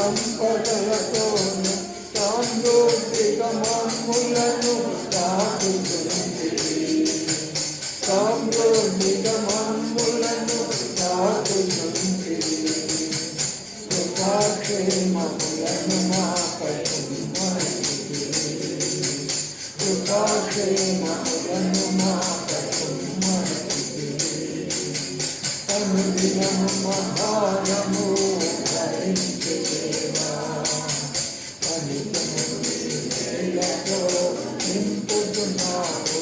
సంపదలతోను సాంద్రోతిక మమ్ములను దాటుతుంది. సాంద్రోతిక మమ్ములను దాటుతుంది. కృపాక్షేమములను మాపై కృపాక్షేమములను మాపై అనుదినము మహారము ధరించేవా. అనుదినములతో నింపుతున్నావు.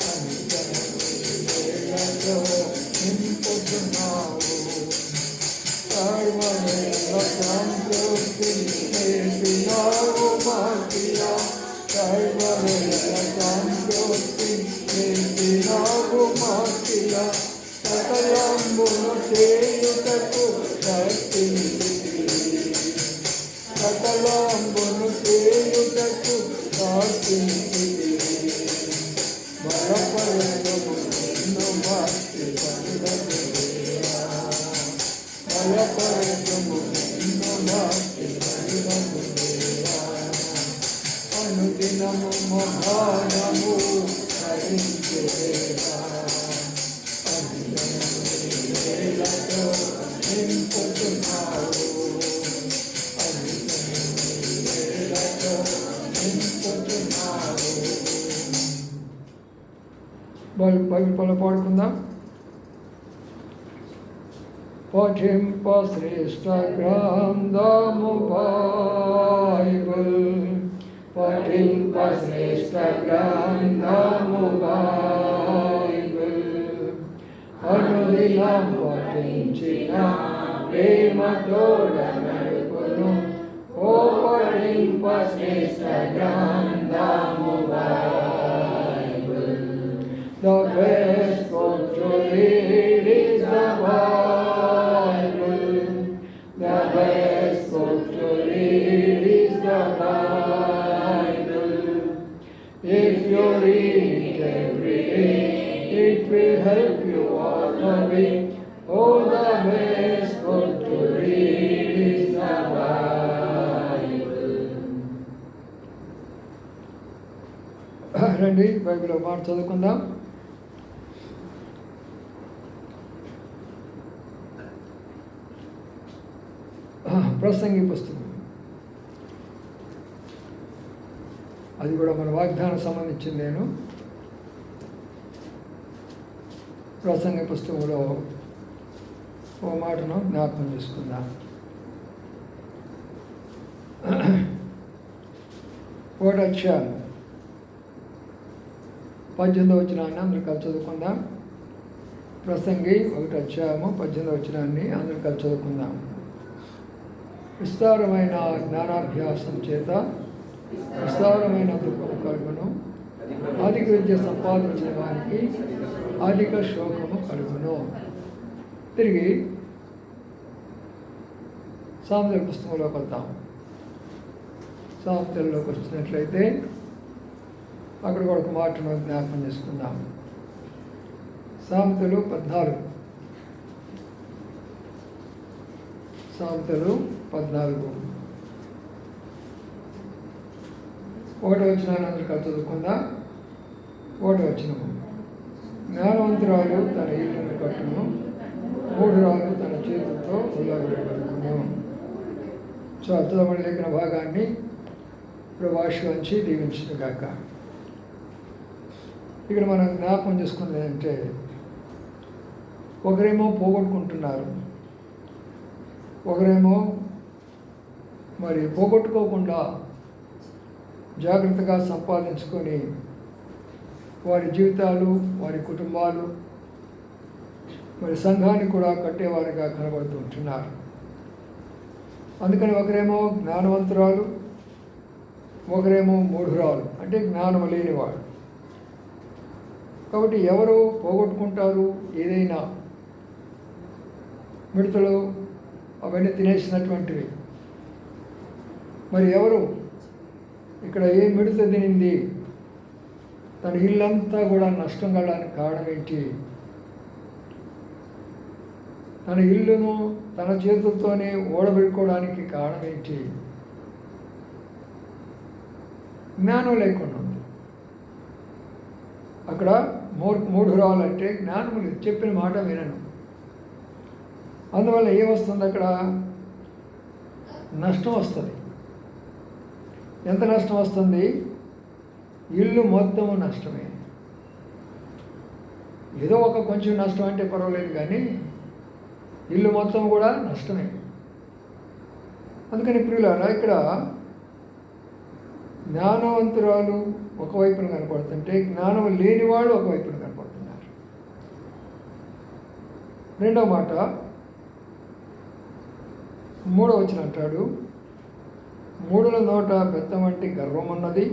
అనుదినములతో నింపుతున్నావు. సర్వవేళ సంతృప్తి చేసినావు మాకియా. సర్వవేళ సంతృప్తి చేసినావు మాకియా. సకలంబును చేయుటకు శక్తినిచ్చితివి. సకలంబును చేయుటకు శక్తినిచ్చితివి. బలపరచము నిన్ను భక్తి పరులకుదేవా. బలపరచము నిన్ను భక్తి పరులకుదేవా. అనుదినము మహానము ధరించేవా. బైబిల్ పాడుకుందాం. పఠింప శ్రేష్ఠ గ్రంథము బైబిల్. పఠింప శ్రేష్ఠ గ్రంథము బైబిల్. అనుదినం పఠించిన ప్రేమతోడ నడుపును. ఓ పఠింప శ్రేష్ఠ గ్రంథము Bible. The best book to read is the Bible. The best book to read is the Bible. If you read it every day, it will help you all the way. Oh, the best book to read is the Bible. రండి Bible మాట చదువుకుందాం. ప్రసంగి పుస్తకం, అది కూడా మన వాగ్దానం సంబంధించింది. నేను ప్రసంగి పుస్తకంలో ఓ మాటను జ్ఞాపకం చేసుకుందాం. ఒకటి అధ్యాయం 18వ వచనాన్ని అందరూ కలిసి చదువుకుందాం. ప్రసంగి 1వ అధ్యాయము 18వ వచనాన్ని అందరూ కలిసి చదువుకుందాం. విస్తారమైన జ్ఞానాభ్యాసం చేత విస్తారమైన దుఃఖము కలుగును. అధిక విద్య సంపాదించిన వారికి అధిక శోకము కలుగును. తిరిగి సామెతల పుస్తకంలోకి వద్దాం. సామెతల్లోకి వచ్చినట్లయితే అక్కడ కూడా ఒక మాటను జ్ఞాపకం చేసుకుందాం. సామెతలు 14. సామెతలు 14. 1వ వచనాన్ని అందరూ కలిసి చదువుకుందాం. 1వ వచనము. జ్ఞానవంతురాలు తన ఇల్లును కట్టును, మూఢురాలు తన చేతులతో ఉల్లగొట్టును. చదువుమని లేఖన భాగాన్ని ప్రభాషించి దీవించిన గాక. ఇక్కడ మనం జ్ఞాపకం చేసుకున్నది ఏంటంటే, ఒకరేమో పోగొట్టుకుంటున్నారు, ఒకరేమో మరి పోగొట్టుకోకుండా జాగ్రత్తగా సంపాదించుకొని వారి జీవితాలు, వారి కుటుంబాలు, మరి సంఘాన్ని కూడా కట్టేవారిగా కనబడుతూ ఉంటున్నారు. అందుకని ఒకరేమో జ్ఞానవంతురాలు, ఒకరేమో మూఢురాలు, అంటే జ్ఞానం లేనివాడు. కాబట్టి ఎవరు పోగొట్టుకుంటారు? ఏదైనా మిడతలు అవన్నీ తినేసినటువంటివి. మరి ఎవరు ఇక్కడ ఏ మిడత తినింది, తన ఇల్లంతా కూడా నష్టం కలడానికి కారణం ఏంటి? తన ఇల్లును తన చేతులతోనే ఓడబెట్టుకోవడానికి కారణం ఏంటి? జ్ఞానం లేకుండా ఉంది. అక్కడ మూఢురాలు అంటే జ్ఞానం లేదు, చెప్పిన మాట వినను. అందువల్ల ఏమొస్తుంది? అక్కడ నష్టం వస్తుంది. ఎంత నష్టం వస్తుంది? ఇల్లు మొత్తము నష్టమే. ఏదో ఒక కొంచెం నష్టం అంటే పర్వాలేదు, కానీ ఇల్లు మొత్తం కూడా నష్టమే. అందుకని ప్రియులారా, ఇక్కడ జ్ఞానవంతురాలు ఒకవైపున కనపడుతుంటే జ్ఞానం లేని వాళ్ళు ఒకవైపున కనపడుతున్నారు. రెండవ మాట 3వ వచనం అంటాడు, మూడుల నోట బెత్తం వంటి గర్వం ఉన్నది,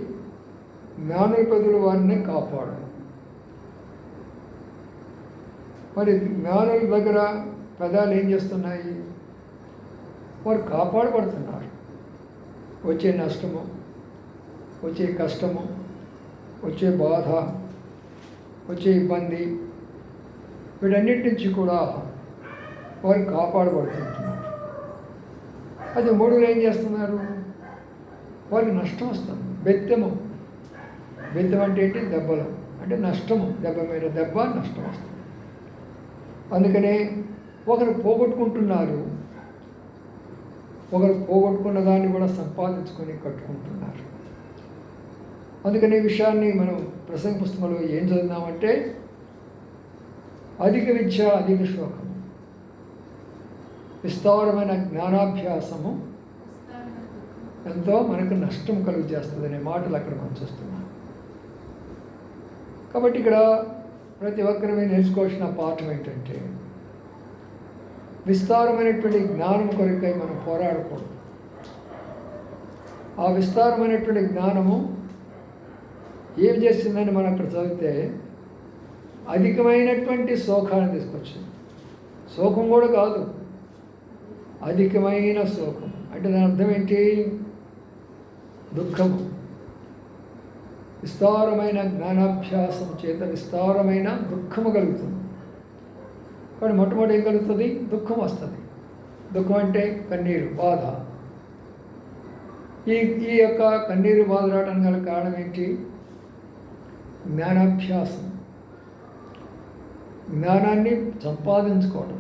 జ్ఞానుల పెదవులు వారిని కాపాడు. మరి జ్ఞానుల దగ్గర పెదాలు ఏం చేస్తున్నాయి? వారు కాపాడబడుతున్నారు. వచ్చే నష్టము, వచ్చే కష్టము, వచ్చే బాధ, వచ్చే ఇబ్బంది, వీటన్నిటి నుంచి కూడా వారు కాపాడబడుతుంటున్నారు. అది మూడులో ఏం చేస్తున్నారు? వారికి నష్టం వస్తుంది. బెత్తెం అంటే ఏంటి? దెబ్బలు అంటే నష్టము. దెబ్బ మీద దెబ్బ, నష్టం వస్తుంది. అందుకనే ఒకరు పోగొట్టుకుంటున్నారు, ఒకరు పోగొట్టుకున్న దాన్ని కూడా సంపాదించుకొని కట్టుకుంటున్నారు. అందుకని ఈ విషయాన్ని మనం ప్రసంగ పుస్తకంలో ఏం చదివినామంటే, అధిక విద్య అధిక శోకము, విస్తారమైన జ్ఞానాభ్యాసము ఎంతో మనకు నష్టం కలుగు చేస్తుంది అనే మాటలు అక్కడ మనం చూస్తున్నాం. కాబట్టి ఇక్కడ ప్రతి ఒక్కరి మీద నేర్చుకోవాల్సిన పాఠం ఏంటంటే, విస్తారమైనటువంటి జ్ఞానం కొరకై మనం పోరాడకూడదు. ఆ విస్తారమైనటువంటి జ్ఞానము ఏం చేస్తుందని మనం అక్కడ చదివితే అధికమైనటువంటి శోకాన్ని తీసుకొచ్చింది. శోకం కూడా కాదు, అధికమైన శోకం అంటే దాని అర్థం ఏంటి? దుఃఖము. విస్తారమైన జ్ఞానాభ్యాసం చేత విస్తారమైన దుఃఖము కలుగుతుంది. కాబట్టి మొట్టమొదటి ఏం కలుగుతుంది? దుఃఖం వస్తుంది. దుఃఖం అంటే కన్నీరు, బాధ. ఈ యొక్క కన్నీరు బాధ రావడానికి గల కారణం ఏంటి? జ్ఞానాభ్యాసం, జ్ఞానాన్ని సంపాదించుకోవడం.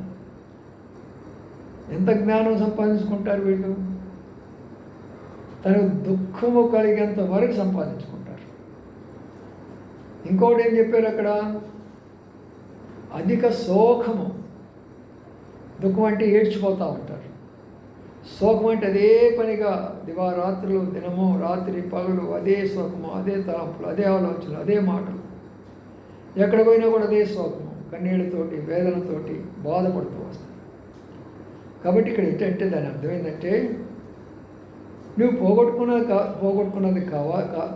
ఎంత జ్ఞానం సంపాదించుకుంటారు వీళ్ళు? తను దుఃఖము కలిగేంత వరకు సంపాదించుకుంటారు. ఇంకోటి ఏం చెప్పారు అక్కడ? అధిక శోకము. దుఃఖం అంటే ఏడ్చిపోతూ ఉంటారు. శోకం అంటే అదే పనిగా దివారాత్రులు, దినము రాత్రి పగలు అదే శోకము, అదే తలంపులు, అదే ఆలోచనలు, అదే మాటలు. ఎక్కడ పోయినా కూడా అదే శోకము, కన్నీళ్ళతోటి, వేదనతోటి బాధపడుతూ వస్తాయి. కాబట్టి ఇక్కడ ఏంటంటే దాని అర్థమైందంటే, నువ్వు పోగొట్టుకున్నది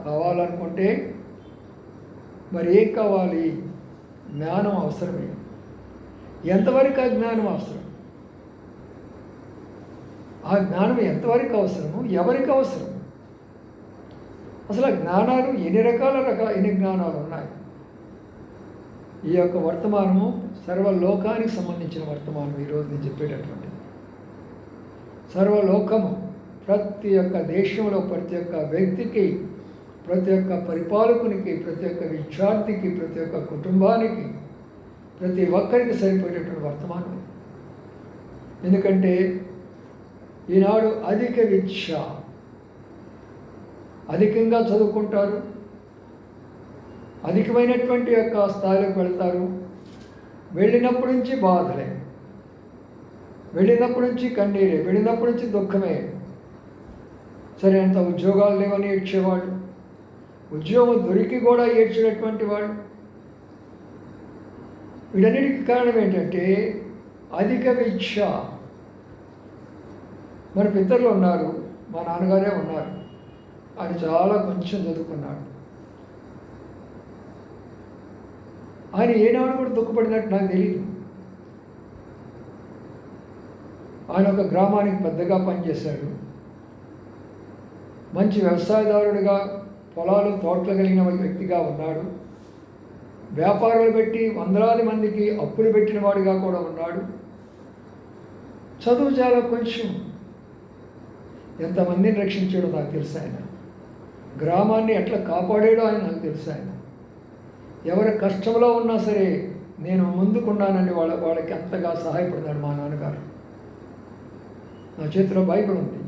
కావాలనుకుంటే మరి ఏం కావాలి? జ్ఞానం అవసరమే. ఎంతవరకు ఆ జ్ఞానం అవసరం? ఆ జ్ఞానం ఎంతవరకు అవసరము? ఎవరికి అవసరం? అసలు ఆ జ్ఞానాలు ఎన్ని జ్ఞానాలు ఉన్నాయి? ఈ యొక్క వర్తమానము సర్వలోకానికి సంబంధించిన వర్తమానం ఈరోజు నేను చెప్పేటటువంటిది. సర్వలోకము, ప్రతి ఒక్క దేశంలో ప్రతి ఒక్క వ్యక్తికి, ప్రతి ఒక్క పరిపాలకునికి, ప్రతి ఒక్క విద్యార్థికి, ప్రతి ఒక్క కుటుంబానికి, ప్రతి ఒక్కరికి సరిపోయేటటువంటి వర్తమానం. ఎందుకంటే ఈనాడు అధిక విద్య, అధికంగా చదువుకుంటారు, అధికమైనటువంటి యొక్క స్థాయిలోకి వెళ్తారు. వెళ్ళినప్పటి నుంచి బాధలే, వెళ్ళినప్పటి నుంచి కన్నీరే, వెళ్ళినప్పటి నుంచి దుఃఖమే. సరైనంత ఉద్యోగాలు లేవని ఏడ్చేవాళ్ళు, ఉద్యోగం దొరికి కూడా ఏడ్చినటువంటి వాళ్ళు. వీటన్నిటికీ కారణం ఏంటంటే అధిక విద్య. మన పితరులు ఉన్నారు, మా నాన్నగారే ఉన్నారు, ఆయన చాలా కొంచెం చదువుకున్నాడు. ఆయన ఏనాడు కూడా దుఃఖపడినట్టు నాకు తెలియదు. ఆయన ఒక గ్రామానికి పెద్దగా పనిచేశాడు. మంచి వ్యవసాయదారుడిగా, పొలాలు తోటలు కలిగిన వ్యక్తిగా ఉన్నాడు. వ్యాపారాలు పెట్టి వందలాది మందికి అప్పులు పెట్టిన వాడిగా కూడా ఉన్నాడు. చదువు చాలా కొంచెం. ఎంతమందిని రక్షించాడో నాకు తెలుసు ఆయన. గ్రామాన్ని ఎట్లా కాపాడాడో ఆయన నాకు తెలుసు ఆయన. ఎవరి కష్టంలో ఉన్నా సరే నేను ముందుకున్నానని వాళ్ళకి అంతగా సహాయపడతాడు మా నాన్నగారు. నా చేతిలో బైబిల్ ఉంది,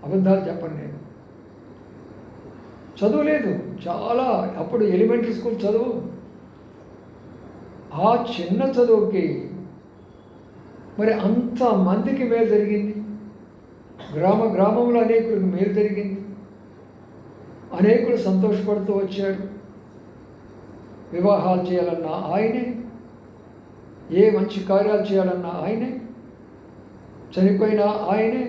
అబద్ధాలు చెప్పను నేను. చదువు లేదు చాలా. అప్పుడు ఎలిమెంటరీ స్కూల్ చదువు. ఆ చిన్న చదువుకి మరి అంతమందికి మేలు జరిగింది. గ్రామంలో అనేకులకు మేలు జరిగింది. అనేకులు సంతోషపడుతూ వచ్చారు. వివాహాలు చేయాలన్నా ఆయనే, ఏ మంచి కార్యాలు చేయాలన్నా ఆయనే, చనిపోయినా ఆయనే.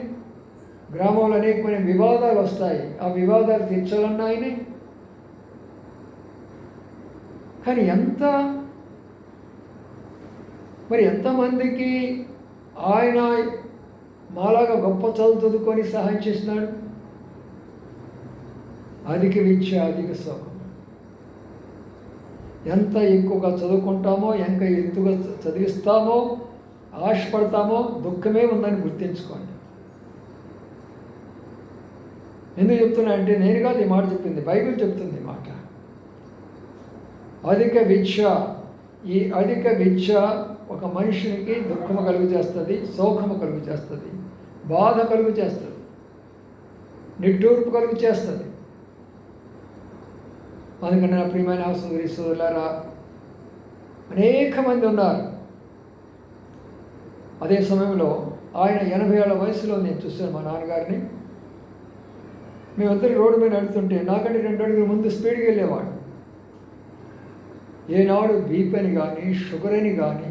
గ్రామంలో అనేకమైన వివాదాలు వస్తాయి, ఆ వివాదాలు తీర్చాలన్నా ఆయనే. కానీ ఎంతమందికి ఆయన మాలాగా గొప్ప చదువు చదువుకొని సహాయం చేసినాడు. అధిక విద్య అధిక సుఖం. ఎంత ఎక్కువగా చదువుకుంటామో, ఎంత ఎక్కువగా చదివిస్తామో, ఆశపడతామో దుఃఖమే ఉందని గుర్తించుకోండి. ఎందుకు చెప్తున్నా అంటే నేను కాదు ఈ మాట చెప్పింది, బైబిల్ చెప్తుంది మాట. ఈ అధిక విద్య ఒక మనిషినికి దుఃఖము కలుగు చేస్తుంది, శోకము కలుగు చేస్తుంది, బాధ కలుగు చేస్తుంది, నిట్టూర్పు కలుగు చేస్తుంది. అందుకని నా ప్రియమైన సోదరులారా, అనేక మంది ఉన్నారు. అదే సమయంలో ఆయన 80 ఏళ్ల వయసులో నేను చూశాను మా నాన్నగారిని. మేమందరూ రోడ్డు మీద నడుతుంటే నాకంటే 2 అడుగుల ముందు స్పీడ్కి వెళ్ళేవాడు. ఏనాడు బీపీ అని కానీ, షుగర్ అని కానీ,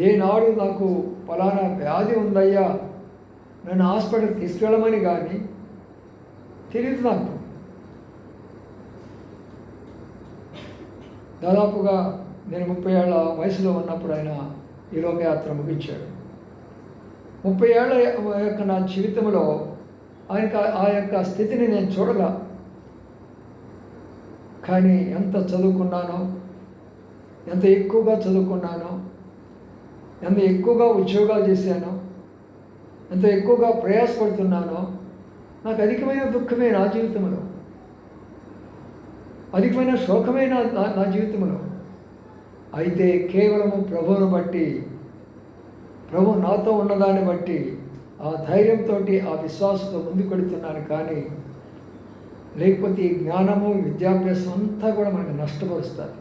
ఏనాడు నాకు ఫలానా వ్యాధి ఉందయ్యా నన్ను హాస్పిటల్కి తీసుకెళ్ళమని కానీ తెలియదు నాకు. దాదాపుగా నేను 30 ఏళ్ల వయసులో ఉన్నప్పుడు ఆయన ఈ లోకయాత్ర ముగించాడు. 30 ఏళ్ల యొక్క నా జీవితంలో ఆ యొక్క స్థితిని నేను చూడగా, కానీ ఎంత చదువుకున్నానో, ఎంత ఎక్కువగా చదువుకున్నానో, ఎంత ఎక్కువగా ఉద్యోగాలు చేశానో, ఎంత ఎక్కువగా ప్రయాసపడుతున్నానో, నాకు అధికమైన దుఃఖమే నా జీవితంలో, అధికమైన శోకమే నా జీవితంలో. అయితే కేవలము ప్రభువును బట్టి, ప్రభు నాతో ఉన్నదాన్ని బట్టి ఆ ధైర్యంతో, ఆ విశ్వాసంతో ముందుకు వెళుతున్నాను. కానీ లేకపోతే ఈ జ్ఞానము, విద్యాభ్యాసం అంతా కూడా మనకు నష్టపరుస్తుంది.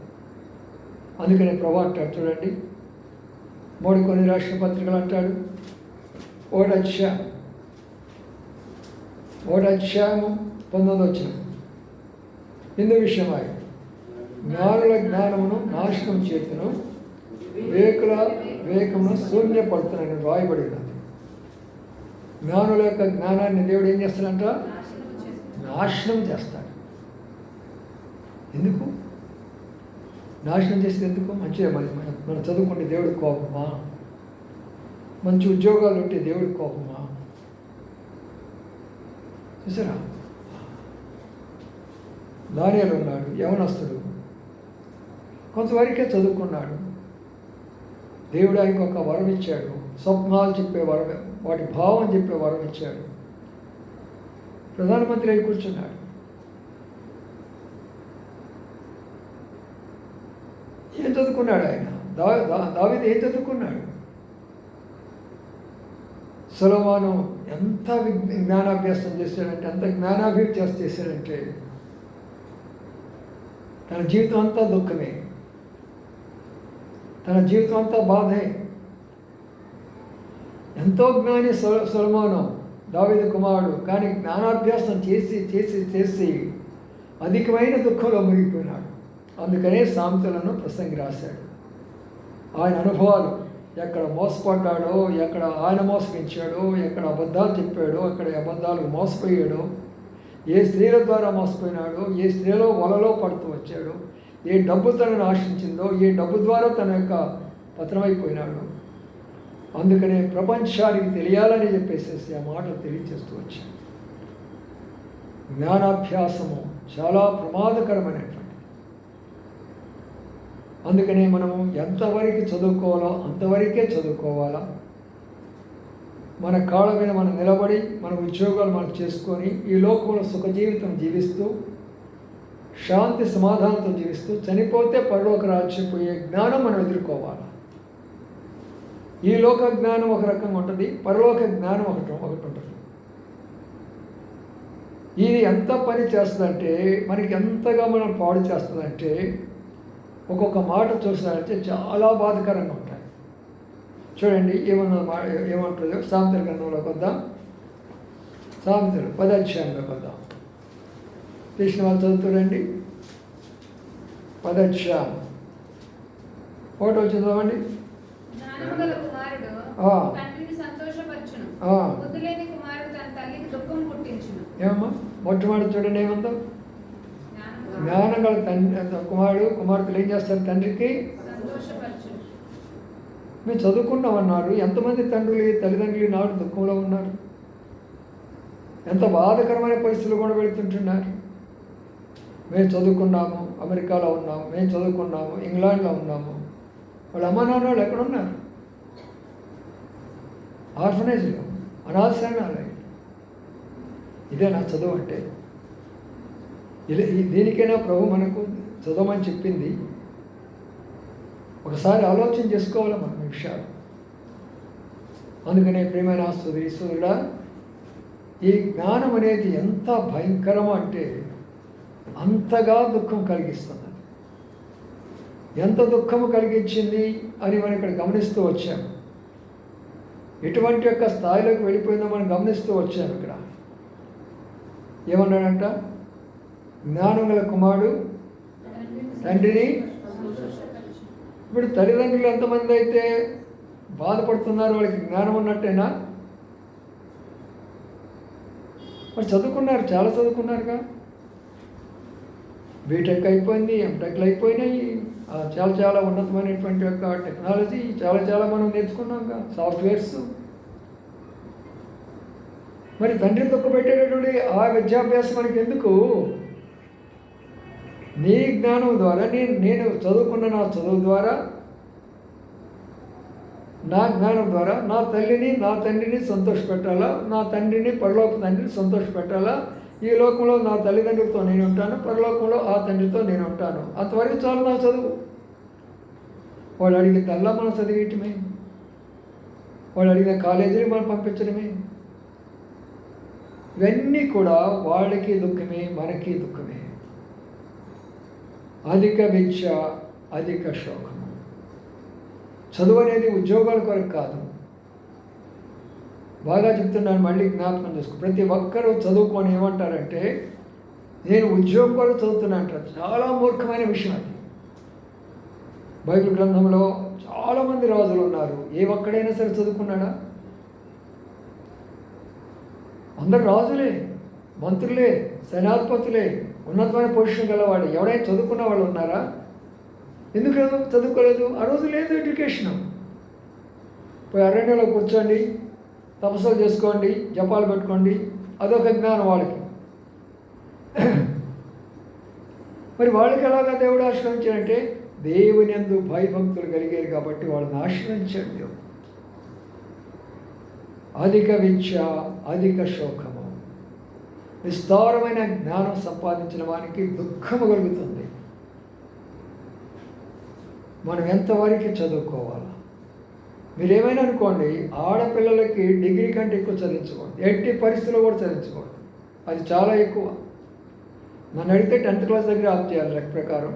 అందుకని ప్రభు అంటాడు చూడండి, కొన్ని రాష్ట్ర పత్రికలు అంటాడు, 1 అధ్యాయము 19 ఇందు విషయమై జ్ఞానుల జ్ఞానమును నాశనం చేతును, వివేకుల వివేకమును శూన్యపడుతున్నాయని రాయబడి ఉన్నది. జ్ఞానుల యొక్క జ్ఞానాన్ని దేవుడు ఏం చేస్తాడంట? నాశనం చేస్తాడు. ఎందుకు నాశనం చేసేది? ఎందుకు? మంచిగా మనం చదువుకుంటే దేవుడికి కోపమా? మంచి ఉద్యోగాలు ఉంటే దేవుడికి కోపమా? చూసారా, దానియేలు ఉన్నాడు, యవనస్తుడు, కొంతవరకే చదువుకున్నాడు. దేవుడు ఆయనకు ఒక వరం ఇచ్చాడు, స్వప్నాలు చెప్పే వరం, వాటి భావం చెప్పే వరం ఇచ్చాడు. ప్రధానమంత్రి అయి కూర్చున్నాడు. ఏం చదువుకున్నాడు ఆయన? దావీదు ఏం చదువుకున్నాడు? సొలొమోను ఎంత జ్ఞానాభ్యాసం చేశాడంటే, ఎంత జ్ఞానాభ్యాసం చేశాడంటే తన జీవితం అంతా దుఃఖమే, తన జీవితం అంతా బాధే. ఎంతో జ్ఞాని సొలొమోను, దావీదు కుమారుడు, కానీ జ్ఞానాభ్యాసం చేసి చేసి చేసి అధికమైన దుఃఖంలో మునిగిపోయినాడు. అందుకనే సామెతలను ప్రసంగి రాశాడు. ఆయన అనుభవాలు, ఎక్కడ మోసపడ్డాడో, ఎక్కడ ఆయన మోసగించాడో, ఎక్కడ అబద్ధాలు చెప్పాడో, ఎక్కడ అబద్ధాలకు మోసపోయాడో, ఏ స్త్రీల ద్వారా మోసపోయినాడో, ఏ స్త్రీలో వలలో పడుతూ వచ్చాడో, ఏ డబ్బు తనను ఆశించిందో, ఏ డబ్బు ద్వారా తన యొక్క పతనమైపోయినాడు. అందుకనే ప్రపంచానికి తెలియాలని చెప్పేసి ఆ మాటలు తెలియజేస్తూ వచ్చాడు. జ్ఞానాభ్యాసము చాలా ప్రమాదకరమైనటువంటిది. అందుకనే మనము ఎంతవరకు చదువుకోవాలో అంతవరకే చదువుకోవాలా. మన కాళ్ళ మీద మనం నిలబడి మన ఉద్యోగాలు మనం చేసుకొని ఈ లోకంలో సుఖ జీవితం జీవిస్తూ శాంతి సమాధానంతో జీవిస్తూ చనిపోతే పరలోక రాజ్యం పోయే జ్ఞానం మనం ఎదుర్కోవాలి. ఈ లోక జ్ఞానం ఒక రకంగా ఉంటుంది, పరలోక జ్ఞానం ఒకటి ఉంటుంది. ఇది ఎంత పని చేస్తుందంటే, మనకి ఎంతగా మనం పాడు చేస్తుందంటే, ఒక్కొక్క మాట చూసినారంటే చాలా బాధకరంగా ఉంటాయి. చూడండి ఏమంటుందో సామెతల గ్రంథంలోకి వద్దాం. సామెతలు 10వ అధ్యాయంలోకి వద్దాం. తీసిన వాళ్ళు చదువుతారండి. 10వ అధ్యాయం 1 చదవండి. ఏమమ్మా మొట్టమొదటి చూడండి ఏమందో, జ్ఞానం గల కుమార్తెలు ఏం చేస్తారు? తండ్రికి మేము చదువుకున్నామన్నారు. ఎంతమంది తల్లిదండ్రులు నాడు దుఃఖంలో ఉన్నారు, ఎంత బాధకరమైన పరిస్థితులు కూడా వెళుతుంటున్నారు. మేము చదువుకున్నాము, అమెరికాలో ఉన్నాము, మేము చదువుకున్నాము, ఇంగ్లాండ్లో ఉన్నాము. వాళ్ళ అమ్మ నాన్న వాళ్ళు ఎక్కడున్నారు? ఆర్ఫనేజ్లో, అనాథశాలలు. ఇదే నా చదువు అంటే. దీనికైనా ప్రభు మనకు చదవమని చెప్పింది. ఒకసారి ఆలోచన చేసుకోవాలి మనం ఈ విషయాలు. అందుకనే ప్రియమైన సోదరుడా, ఈ జ్ఞానం అనేది ఎంత భయంకరం అంటే అంతగా దుఃఖం కలిగిస్తుంది. ఎంత దుఃఖము కలిగించింది అని మనం ఇక్కడ గమనిస్తూ వచ్చాము. ఎటువంటి యొక్క స్థాయిలోకి వెళ్ళిపోయిందో మనం గమనిస్తూ వచ్చాము. ఇక్కడ ఏమన్నాడంట? జ్ఞానం గల కుమారుడు తండ్రిని. ఇప్పుడు తల్లిదండ్రులు ఎంతమంది అయితే బాధపడుతున్నారు, వాళ్ళకి జ్ఞానం ఉన్నట్టేనా? మరి చదువుకున్నారు, చాలా చదువుకున్నారుగా. బీటెక్ అయిపోయింది, ఎంటెక్లు అయిపోయినాయి, చాలా ఉన్నతమైనటువంటి యొక్క టెక్నాలజీ చాలా మనం నేర్చుకున్నాంగా, సాఫ్ట్వేర్స్. మరి తండ్రి తొక్కబెట్టేటటువంటి ఆ విద్యాభ్యాసం మనకి ఎందుకు? నీ జ్ఞానం ద్వారా, నేను చదువుకున్న నా చదువు ద్వారా, నా జ్ఞానం ద్వారా నా తల్లిని నా తండ్రిని సంతోషపెట్టాలా, నా తండ్రిని పరలోక తండ్రిని సంతోషపెట్టాలా. ఈ లోకంలో నా తల్లిదండ్రులతో నేను ఉంటాను, పరలోకంలో ఆ తండ్రితో నేను ఉంటాను. అంతవరకు చాలు నా చదువు. వాళ్ళు అడిగినల్లా మనం చదివేయటమే, వాళ్ళు అడిగిన కాలేజీని మనం పంపించడమే. ఇవన్నీ కూడా వాళ్ళకి దుఃఖమే, మనకి దుఃఖమే. అధిక విద్య, అధిక శోకము. చదువు అనేది ఉద్యోగాల కొరకు కాదు. బాగా చెప్తున్నాను, మళ్ళీ జ్ఞాపకం చేసుకో. ప్రతి ఒక్కరూ చదువుకొని ఏమంటారంటే నేను ఉద్యోగం కొరకు చదువుతున్నా అంటారు. చాలా మూర్ఖమైన విషయం అది. బైబిల్ గ్రంథంలో చాలామంది రాజులు ఉన్నారు. ఏ ఒక్కడైనా సరే చదువుకున్నాడా? అందరు రాజులే, మంత్రులే, సేనాధిపతులే, ఉన్నతమైన పొజిషన్ గలవాడు. ఎవడైనా చదువుకున్న వాళ్ళు ఉన్నారా? ఎందుకు చదువుకోలేదు? ఆ రోజు లేదు ఎడ్యుకేషను. పోయి అరణ్యంలో కూర్చోండి, తపస్సులు చేసుకోండి, జపాలు పెట్టుకోండి, అదొక జ్ఞానం వాళ్ళకి. మరి వాళ్ళకి ఎలాగా దేవుడు ఆశ్రయించాడంటే దేవుని యందు భయభక్తులు కలిగారు కాబట్టి వాళ్ళని ఆశ్రయించాడు దేవుడు. అధిక విద్య, అధిక శోకము. విస్తారమైన జ్ఞానం సంపాదించిన వానికి దుఃఖము కలుగుతుంది. మనం ఎంతవరకు చదువుకోవాలా? మీరేమైనా అనుకోండి, ఆడపిల్లలకి డిగ్రీ కంటే ఎక్కువ చదివించకూడదు, ఎట్టి పరిస్థితుల్లో కూడా చదివించకూడదు. అది చాలా ఎక్కువ. నన్ను అడిగితే 10th క్లాస్ దగ్గర ఆఫ్ చేయాలి లెక్క ప్రకారం.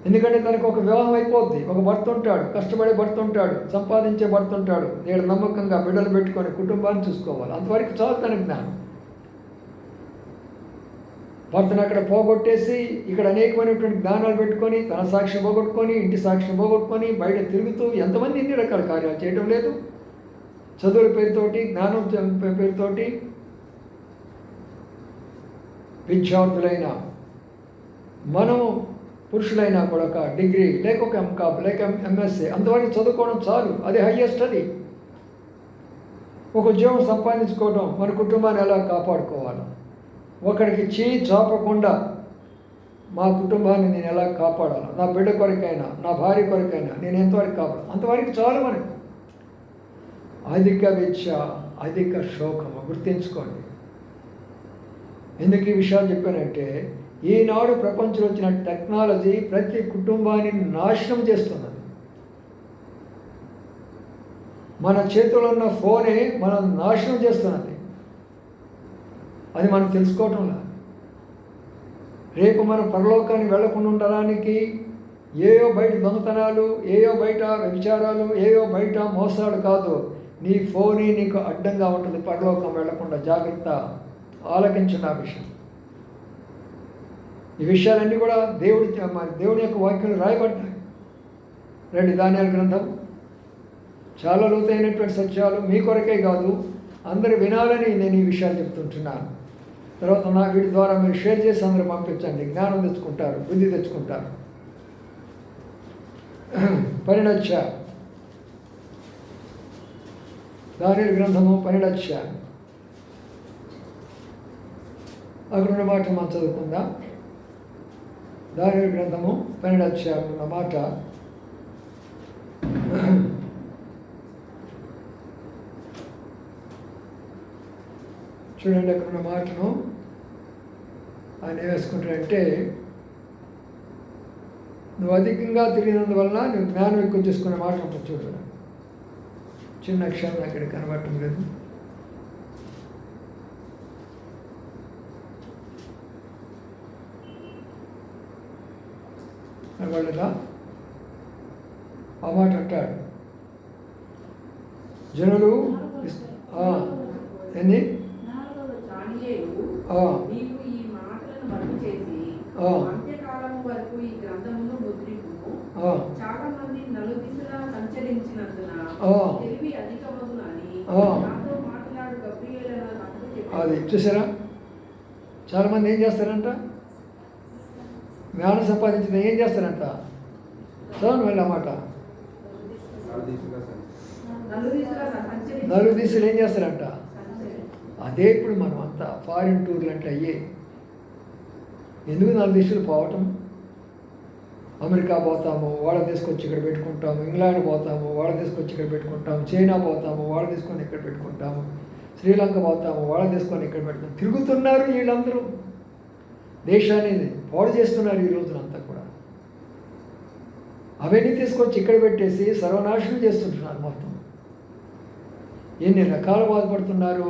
ఎందుకంటే తనకు ఒక వివాహం అయిపోద్ది, ఒక భర్త ఉంటాడు, కష్టపడే భర్త ఉంటాడు, సంపాదించే భర్త ఉంటాడు, నేను నమ్మకంగా బిడ్డలు పెట్టుకొని కుటుంబాన్ని చూసుకోవాలి. అంతవరకు చాలు తన జ్ఞానం. భర్తను అక్కడ పోగొట్టేసి ఇక్కడ అనేకమైనటువంటి జ్ఞానాలు పెట్టుకొని తన సాక్ష్యం పోగొట్టుకొని, ఇంటి సాక్ష్యం పోగొట్టుకొని బయట తిరుగుతూ ఎంతమంది ఇన్ని రకాల కార్యాలు చేయటం లేదు. చదువుల పేరుతోటి, జ్ఞానం పేరుతోటి విద్యార్థులైన మనం పురుషులైనా కూడా ఒక డిగ్రీ లేక ఒక ఎంకామ్ లేక ఎంఎస్సీ అంతవరకు చదువుకోవడం చాలు. అది హయ్యెస్ట్. అది ఒక ఉద్యోగం సంపాదించుకోవడం, మన కుటుంబాన్ని ఎలా కాపాడుకోవాలి, ఒకరికి చేయి చాపకుండా మా కుటుంబాన్ని నేను ఎలా కాపాడాలి, నా బిడ్డ కొరకైనా నా భార్య కొరకైనా నేను ఎంతవరకు కాపాడాలి, అంతవరకు చాలు మనకు. అధిక విద్య, అధిక శోకము. గుర్తించుకోండి. ఎందుకు ఈ విషయాలు చెప్పానంటే, ఈనాడు ప్రపంచంలో వచ్చిన టెక్నాలజీ ప్రతి కుటుంబాన్ని నాశనం చేస్తున్నది. మన చేతిలో ఉన్న ఫోనే మనం నాశనం చేస్తున్నది. అది మనం తెలుసుకోవటంలా. రేపు మనం పరలోకాన్ని వెళ్లకుండా ఉండడానికి ఏయో బయట దొంగతనాలు, ఏయో బయట వ్యభిచారాలు, ఏయో బయట మోసాలు కాదు, నీ ఫోనే నీకు అడ్డంగా ఉంటుంది పరలోకం వెళ్లకుండా. జాగ్రత్త, ఆలకించిన ఆ విషయం. ఈ విషయాలన్నీ కూడా దేవుని యొక్క వాక్యంలో రాయబడ్డాయి. రండి, దానియేలు గ్రంథం. చాలా లోతైనటువంటి సత్యాలు మీ కొరకే కాదు, అందరు వినాలని నేను ఈ విషయాలు చెప్తుంటున్నాను. తర్వాత నా వీటి ద్వారా మీరు షేర్ చేసి అందరూ పంపించండి. జ్ఞానం తెచ్చుకుంటారు, బుద్ధి తెచ్చుకుంటారు. 12వ అధ్యాయం, దానియేలు గ్రంథము 12వ అధ్యాయం. అక్కడ ఉన్న మాట మనం చదువుకుందాం. దానియేలు గ్రంథము 12వ అధ్యాయం ఉన్న మాట. చూడండి, అక్కడ ఉన్న మాటను ఆయన వేసుకుంటాడంటే, నువ్వు అధికంగా తిరిగినందువల్ల నువ్వు జ్ఞానం ఎక్కువ చేసుకునే మాట ఉంటుంది. చూడండి, చిన్న అక్షరం అక్కడ కనబడటం లేదు. కనబడలేదా? ఆ మాట అంటాడు, జనులు ఎన్ని అది చూసారా? చాలామంది ఏం చేస్తారంట, జ్ఞానం సంపాదించిన ఏం చేస్తారంట, చదవండి వెళ్ళి అన్నమాట. నలుగు దిశలు ఏం చేస్తారంట. అదే ఇప్పుడు మనం అంతా ఫారిన్ టూర్లు అంటే అయ్యే. ఎందుకు 4 దిశలు పోవటం? అమెరికా పోతాము, వాళ్ళ తీసుకొచ్చి ఇక్కడ పెట్టుకుంటాము. ఇంగ్లాండ్ పోతాము, వాళ్ళ తీసుకొచ్చి ఇక్కడ పెట్టుకుంటాము. చైనా పోతాము, వాళ్ళ తీసుకొని ఇక్కడ పెట్టుకుంటాము. శ్రీలంక పోతాము, వాళ్ళ తీసుకొని ఇక్కడ పెట్టుకుంటాము. తిరుగుతున్నారు వీళ్ళందరూ, దేశాన్ని పాడు చేస్తున్నారు ఈ రోజునంతా కూడా. అవన్నీ తీసుకొచ్చి ఇక్కడ పెట్టేసి సర్వనాశనం చేస్తుంటున్నారు మొత్తం. ఎన్ని రకాలు బాధపడుతున్నారు.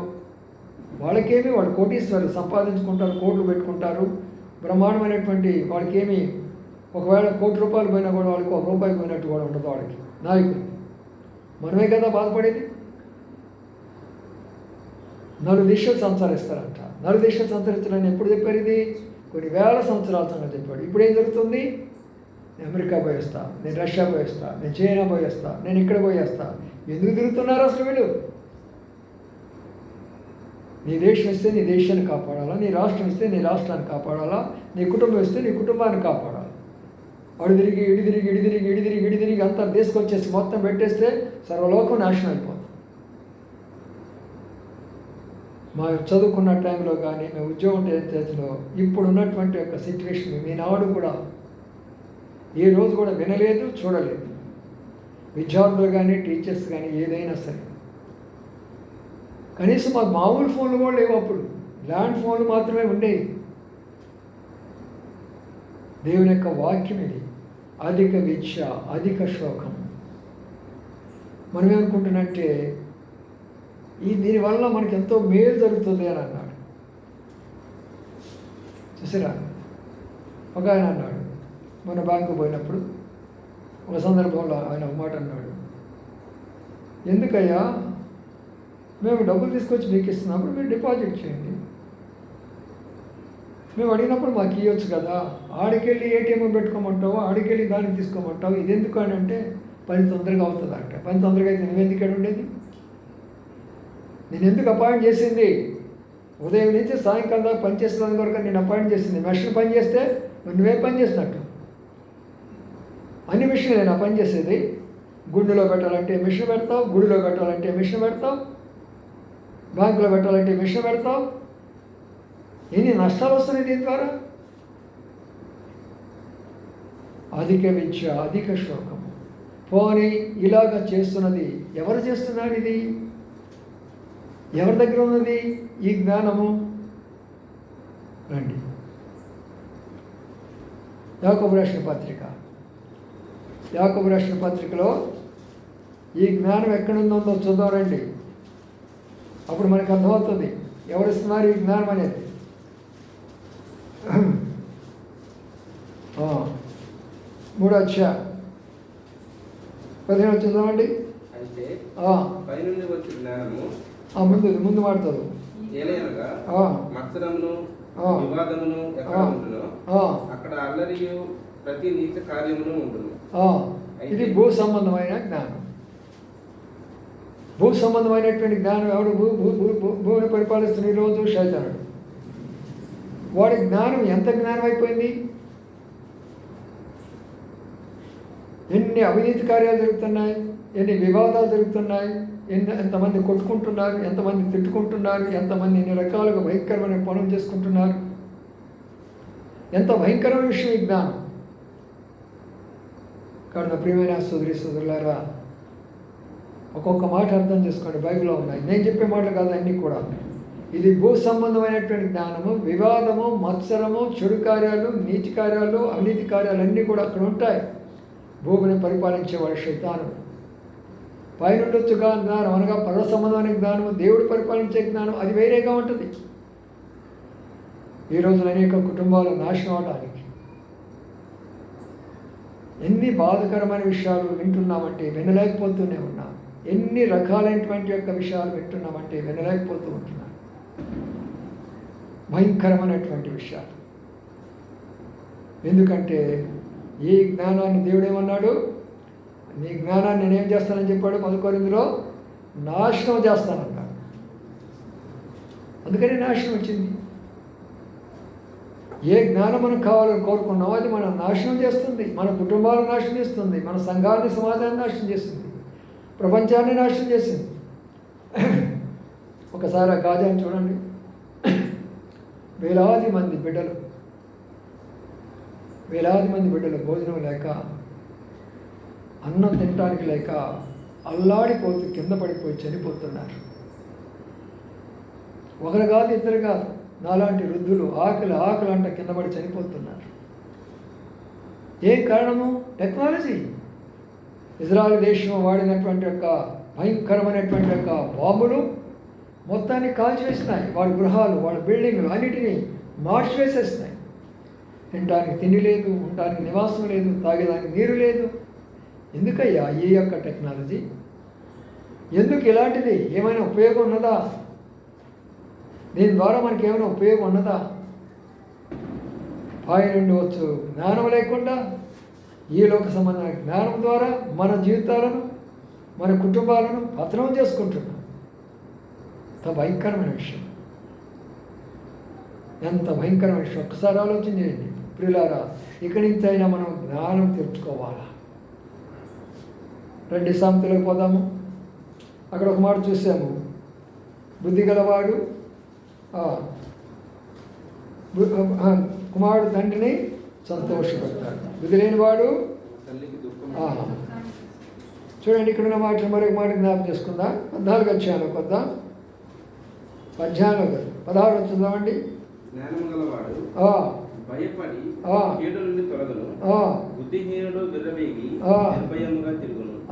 వాళ్ళకేమి, వాళ్ళు కోటీశ్వరులు సంపాదించుకుంటారు, కోట్లు పెట్టుకుంటారు, బ్రహ్మాండమైనటువంటి. వాళ్ళకేమి ఒకవేళ ₹1,00,00,000 పోయినా కూడా వాళ్ళకి ₹1 పోయినట్టు కూడా ఉండదు వాళ్ళకి, నాయకులు. మనమే కదా బాధపడేది. 4 దిశలు సంచరిస్తారంట. 4 దిశలు సంచరించాలని ఎప్పుడు చెప్పారు? ఇది కొన్ని వేల సంవత్సరాల సంగతి చెప్పాడు. ఇప్పుడు ఏం జరుగుతుంది? నేను అమెరికా పోయేస్తా, నేను రష్యా పోయేస్తా, నేను చైనా పోయేస్తా, నేను ఇక్కడ పోయేస్తా. ఎందుకు తిరుగుతున్నారు అసలు వీళ్ళు? నీ దేశం ఇస్తే నీ దేశాన్ని కాపాడాలా, నీ రాష్ట్రం ఇస్తే నీ రాష్ట్రాన్ని కాపాడాలా, నీ కుటుంబం ఇస్తే నీ కుటుంబాన్ని కాపాడాలి. అడిదిరిగి ఇడిదిరిగి ఇడిదిరిగి ఇడిదిరిగి ఇడిదిరిగి అంతా తీసుకొచ్చేసి మొత్తం పెట్టేస్తే సర్వలోకం నాశనం అయిపోతుంది. మా చదువుకున్న టైంలో కానీ, మేము ఉద్యోగం చేతిలో ఇప్పుడు ఉన్నటువంటి యొక్క సిచ్యువేషన్ ఈనాడు కూడా ఏ రోజు కూడా వినలేదు, చూడలేదు. విద్యార్థులు కానీ, టీచర్స్ కానీ, ఏదైనా సరే. కనీసం మాకు మామూలు ఫోన్లు కూడా లేవు అప్పుడు, ల్యాండ్ ఫోన్లు మాత్రమే ఉండేవి. దేవుని యొక్క వాక్యం ఇది. అధిక విద్య, అధిక శోకం. మనం ఏమనుకుంటున్నట్టే దీనివల్ల మనకి ఎంతో మేలు జరుగుతుంది అని అన్నాడు. చూసారా? ఒక ఆయన అన్నాడు, మన బ్యాంకు పోయినప్పుడు ఒక సందర్భంలో ఆయన ఒక మాట అన్నాడు, ఎందుకయ్యా మేము డబ్బులు తీసుకొచ్చి మీకు ఇస్తున్నప్పుడు మీరు డిపాజిట్ చేయండి, మేము అడిగినప్పుడు మాకు ఇవ్వచ్చు కదా, ఆడికెళ్ళి ఏటీఎం పెట్టుకోమంటావు, ఆడికెళ్ళి దాన్ని తీసుకోమంటావు, ఇది ఎందుకు అని అంటే పని తొందరగా అవుతుంది అంట. పని తొందరగా అయితే నువ్వెందుకు ఇక్కడ ఉండేది? నేను ఎందుకు అపాయింట్ చేసింది? ఉదయం నుంచి సాయంకాలం దాకా పని చేసేదాని కొరకు నేను అపాయింట్ చేసింది. మెషిన్ పని చేస్తే నువ్వేం పని చేసినట్టు? అన్ని మిషన్లు నేను పని చేసేది. గుండెలో పెట్టాలంటే మిషన్ పెడతావు, గుడిలో పెట్టాలంటే మిషన్ పెడతావు, బ్యాంకులో పెట్టాలంటే మిషన్ పెడతావు. ఎన్ని నష్టాలు వస్తున్నాయి దీని ద్వారా? అధిక విద్య, అధిక శోకము. పోనీ ఇలాగ చేస్తున్నది ఎవరు చేస్తున్నారు? ఇది ఎవరి దగ్గర ఉన్నది ఈ జ్ఞానము? రండి, యాకోబు రాసిన పత్రిక. యాకోబు రాసిన పత్రికలో ఈ జ్ఞానం ఎక్కడుందో చూద్దాం రండి. అప్పుడు మనకు అర్థమవుతుంది ఎవరిస్తున్నారు ఈ జ్ఞానం అనేది. 3వ అధ్యాయం 15 చూద్దామండి. ముందు మాట్లాడు. ఇది భూ సంబంధమైన జ్ఞానం. భూ సంబంధమైనటువంటి జ్ఞానం ఎవడు? భూమిని పరిపాలిస్తున్న ఈరోజు శైతానుడు. వాడి జ్ఞానం ఎంత జ్ఞానం అయిపోయింది? ఎన్ని అవినీతి కార్యాలు జరుగుతున్నాయి, ఎన్ని వివాదాలు జరుగుతున్నాయి, ఎంతమంది కొట్టుకుంటున్నారు, ఎంతమంది తిట్టుకుంటున్నారు, ఎంతమంది ఎన్ని రకాలుగా భయంకరమైన పనులు చేసుకుంటున్నారు. ఎంత భయంకరమైన విషయం ఈ జ్ఞానం. కాబట్టి ప్రియమైన సోదరులారా, ఒక్కొక్క మాట అర్థం చేసుకోండి. బైబిల్లో ఉన్నాయి, నేను చెప్పే మాటలు కాదు అన్నీ కూడా. ఇది భూ సంబంధమైనటువంటి జ్ఞానము. వివాదము, మత్సరము, చెడు కార్యాలు, నీతి కార్యాలు, అవినీతి కార్యాలు అన్నీ కూడా అక్కడ ఉంటాయి. భూమిని పరిపాలించేవాడు శైతానుడు. పైనుండొచ్చుగా జ్ఞానం అనగా పర సంబంధమైన జ్ఞానము, దేవుడు పరిపాలించే జ్ఞానం అది వేరేగా ఉంటుంది. ఈ రోజున అనేక కుటుంబాలు నాశనం అవడానికి ఎన్ని బాధకరమైన విషయాలు వింటున్నామంటే వినలేకపోతూనే ఉన్నాం. ఎన్ని రకాలైనటువంటి యొక్క విషయాలు వింటున్నామంటే వినలేకపోతూ ఉంటున్నాం. భయంకరమైనటువంటి విషయాలు. ఎందుకంటే ఈ జ్ఞానాన్ని దేవుడు ఏమన్నాడు? నీ జ్ఞానాన్ని నేనేం చేస్తానని చెప్పాడు? 1 కొరింథీయులో నాశనం చేస్తానన్నాడు. అందుకని నాశనం వచ్చింది. ఏ జ్ఞానం మనకు కావాలని కోరుకున్నామో అది మనం నాశనం చేస్తుంది. మన కుటుంబాలను నాశనం చేస్తుంది, మన సంఘాన్ని, సమాజాన్ని నాశనం చేస్తుంది, ప్రపంచాన్ని నాశనం చేసింది. ఒకసారి ఆ గాజాన్ని చూడండి. వేలాది మంది బిడ్డలు భోజనం లేక, అన్నం తినడానికి లేక అల్లాడిపోతూ కింద పడిపోయి చనిపోతున్నారు. ఒకరు కాదు, ఇద్దరు కాదు, నాలాంటి వృద్ధులు ఆకలి అంట కింద పడి చనిపోతున్నారు. ఏం కారణము? టెక్నాలజీ. ఇజ్రాయెల్ దేశం వాడినటువంటి యొక్క భయంకరమైనటువంటి యొక్క బాంబులు మొత్తాన్ని కాల్చివేసినాయి. వాడి గృహాలు, వాళ్ళ బిల్డింగ్లు అన్నిటినీ మార్చివేసేస్తున్నాయి. తినడానికి తిండి లేదు, ఉండడానికి నివాసం లేదు, తాగేదానికి నీరు లేదు. ఎందుకయ్యా ఈ యొక్క టెక్నాలజీ? ఎందుకు ఇలాంటిది? ఏమైనా ఉపయోగం ఉన్నదా? దీని ద్వారా మనకి ఏమైనా ఉపయోగం ఉన్నదా? పైనుండి వచ్చు జ్ఞానం లేకుండా ఈ లోక సంబంధమైన జ్ఞానం ద్వారా మన జీవితాలను, మన కుటుంబాలను పతనం చేసుకుంటున్నాం. ఎంత భయంకరమైన విషయం, ఎంత భయంకరమైన విషయం. ఒక్కసారి ఆలోచన చేయండి ప్రియులారా. ఇక్కడి నుంచి అయినా మనం జ్ఞానం తెచ్చుకోవాలా. రండి సామెతలోకి పోదాము. అక్కడ ఒక మాట చూసాము. బుద్ధి గలవాడు కుమారుడు తండ్రిని సంతోషపెడతాడు, బుద్ధి లేనివాడు. చూడండి, ఇక్కడ ఉన్న మాట మరొక మాట జ్ఞాపకం చేసుకుందాం. 14 అధ్యాయంలో కొద్దాం. 16 వచ్చిందామండి.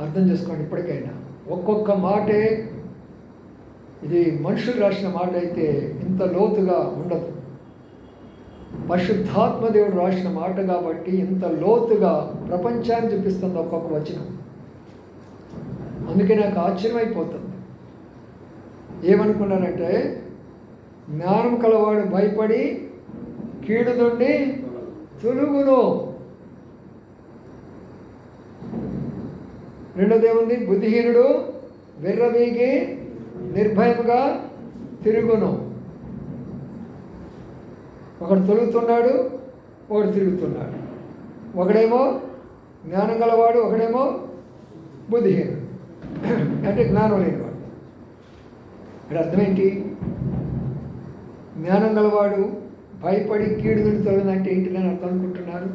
అర్థం చేసుకోండి. ఇప్పటికైనా ఒక్కొక్క మాటే, ఇది మనుషులు రాసిన మాట అయితే ఇంత లోతుగా ఉండదు. పరిశుద్ధాత్మ దేవుడు రాసిన మాట కాబట్టి ఇంత లోతుగా ప్రపంచాన్ని చూపిస్తుంది ఒక్కొక్క వచనం. అందుకే నాకు ఆశ్చర్యమైపోతుంది. ఏమనుకున్నానంటే, జ్ఞానం కలవాడు భయపడి కీడు నుండి తొలుగును. రెండోదేముంది? బుద్ధిహీనుడు విర్రవీగి నిర్భయముగా తిరుగును. ఒకడు తొలుగుతున్నాడు, ఒకడు తిరుగుతున్నాడు. ఒకడేమో జ్ఞానం గలవాడు, ఒకడేమో బుద్ధిహీనుడు, అంటే జ్ఞానం లేనివాడు. ఇక్కడ అర్థమేంటి? జ్ఞానం గలవాడు భయపడి కీడు నుండి తొలగిందంటే ఏంటిదని అర్థం అనుకుంటున్నారు.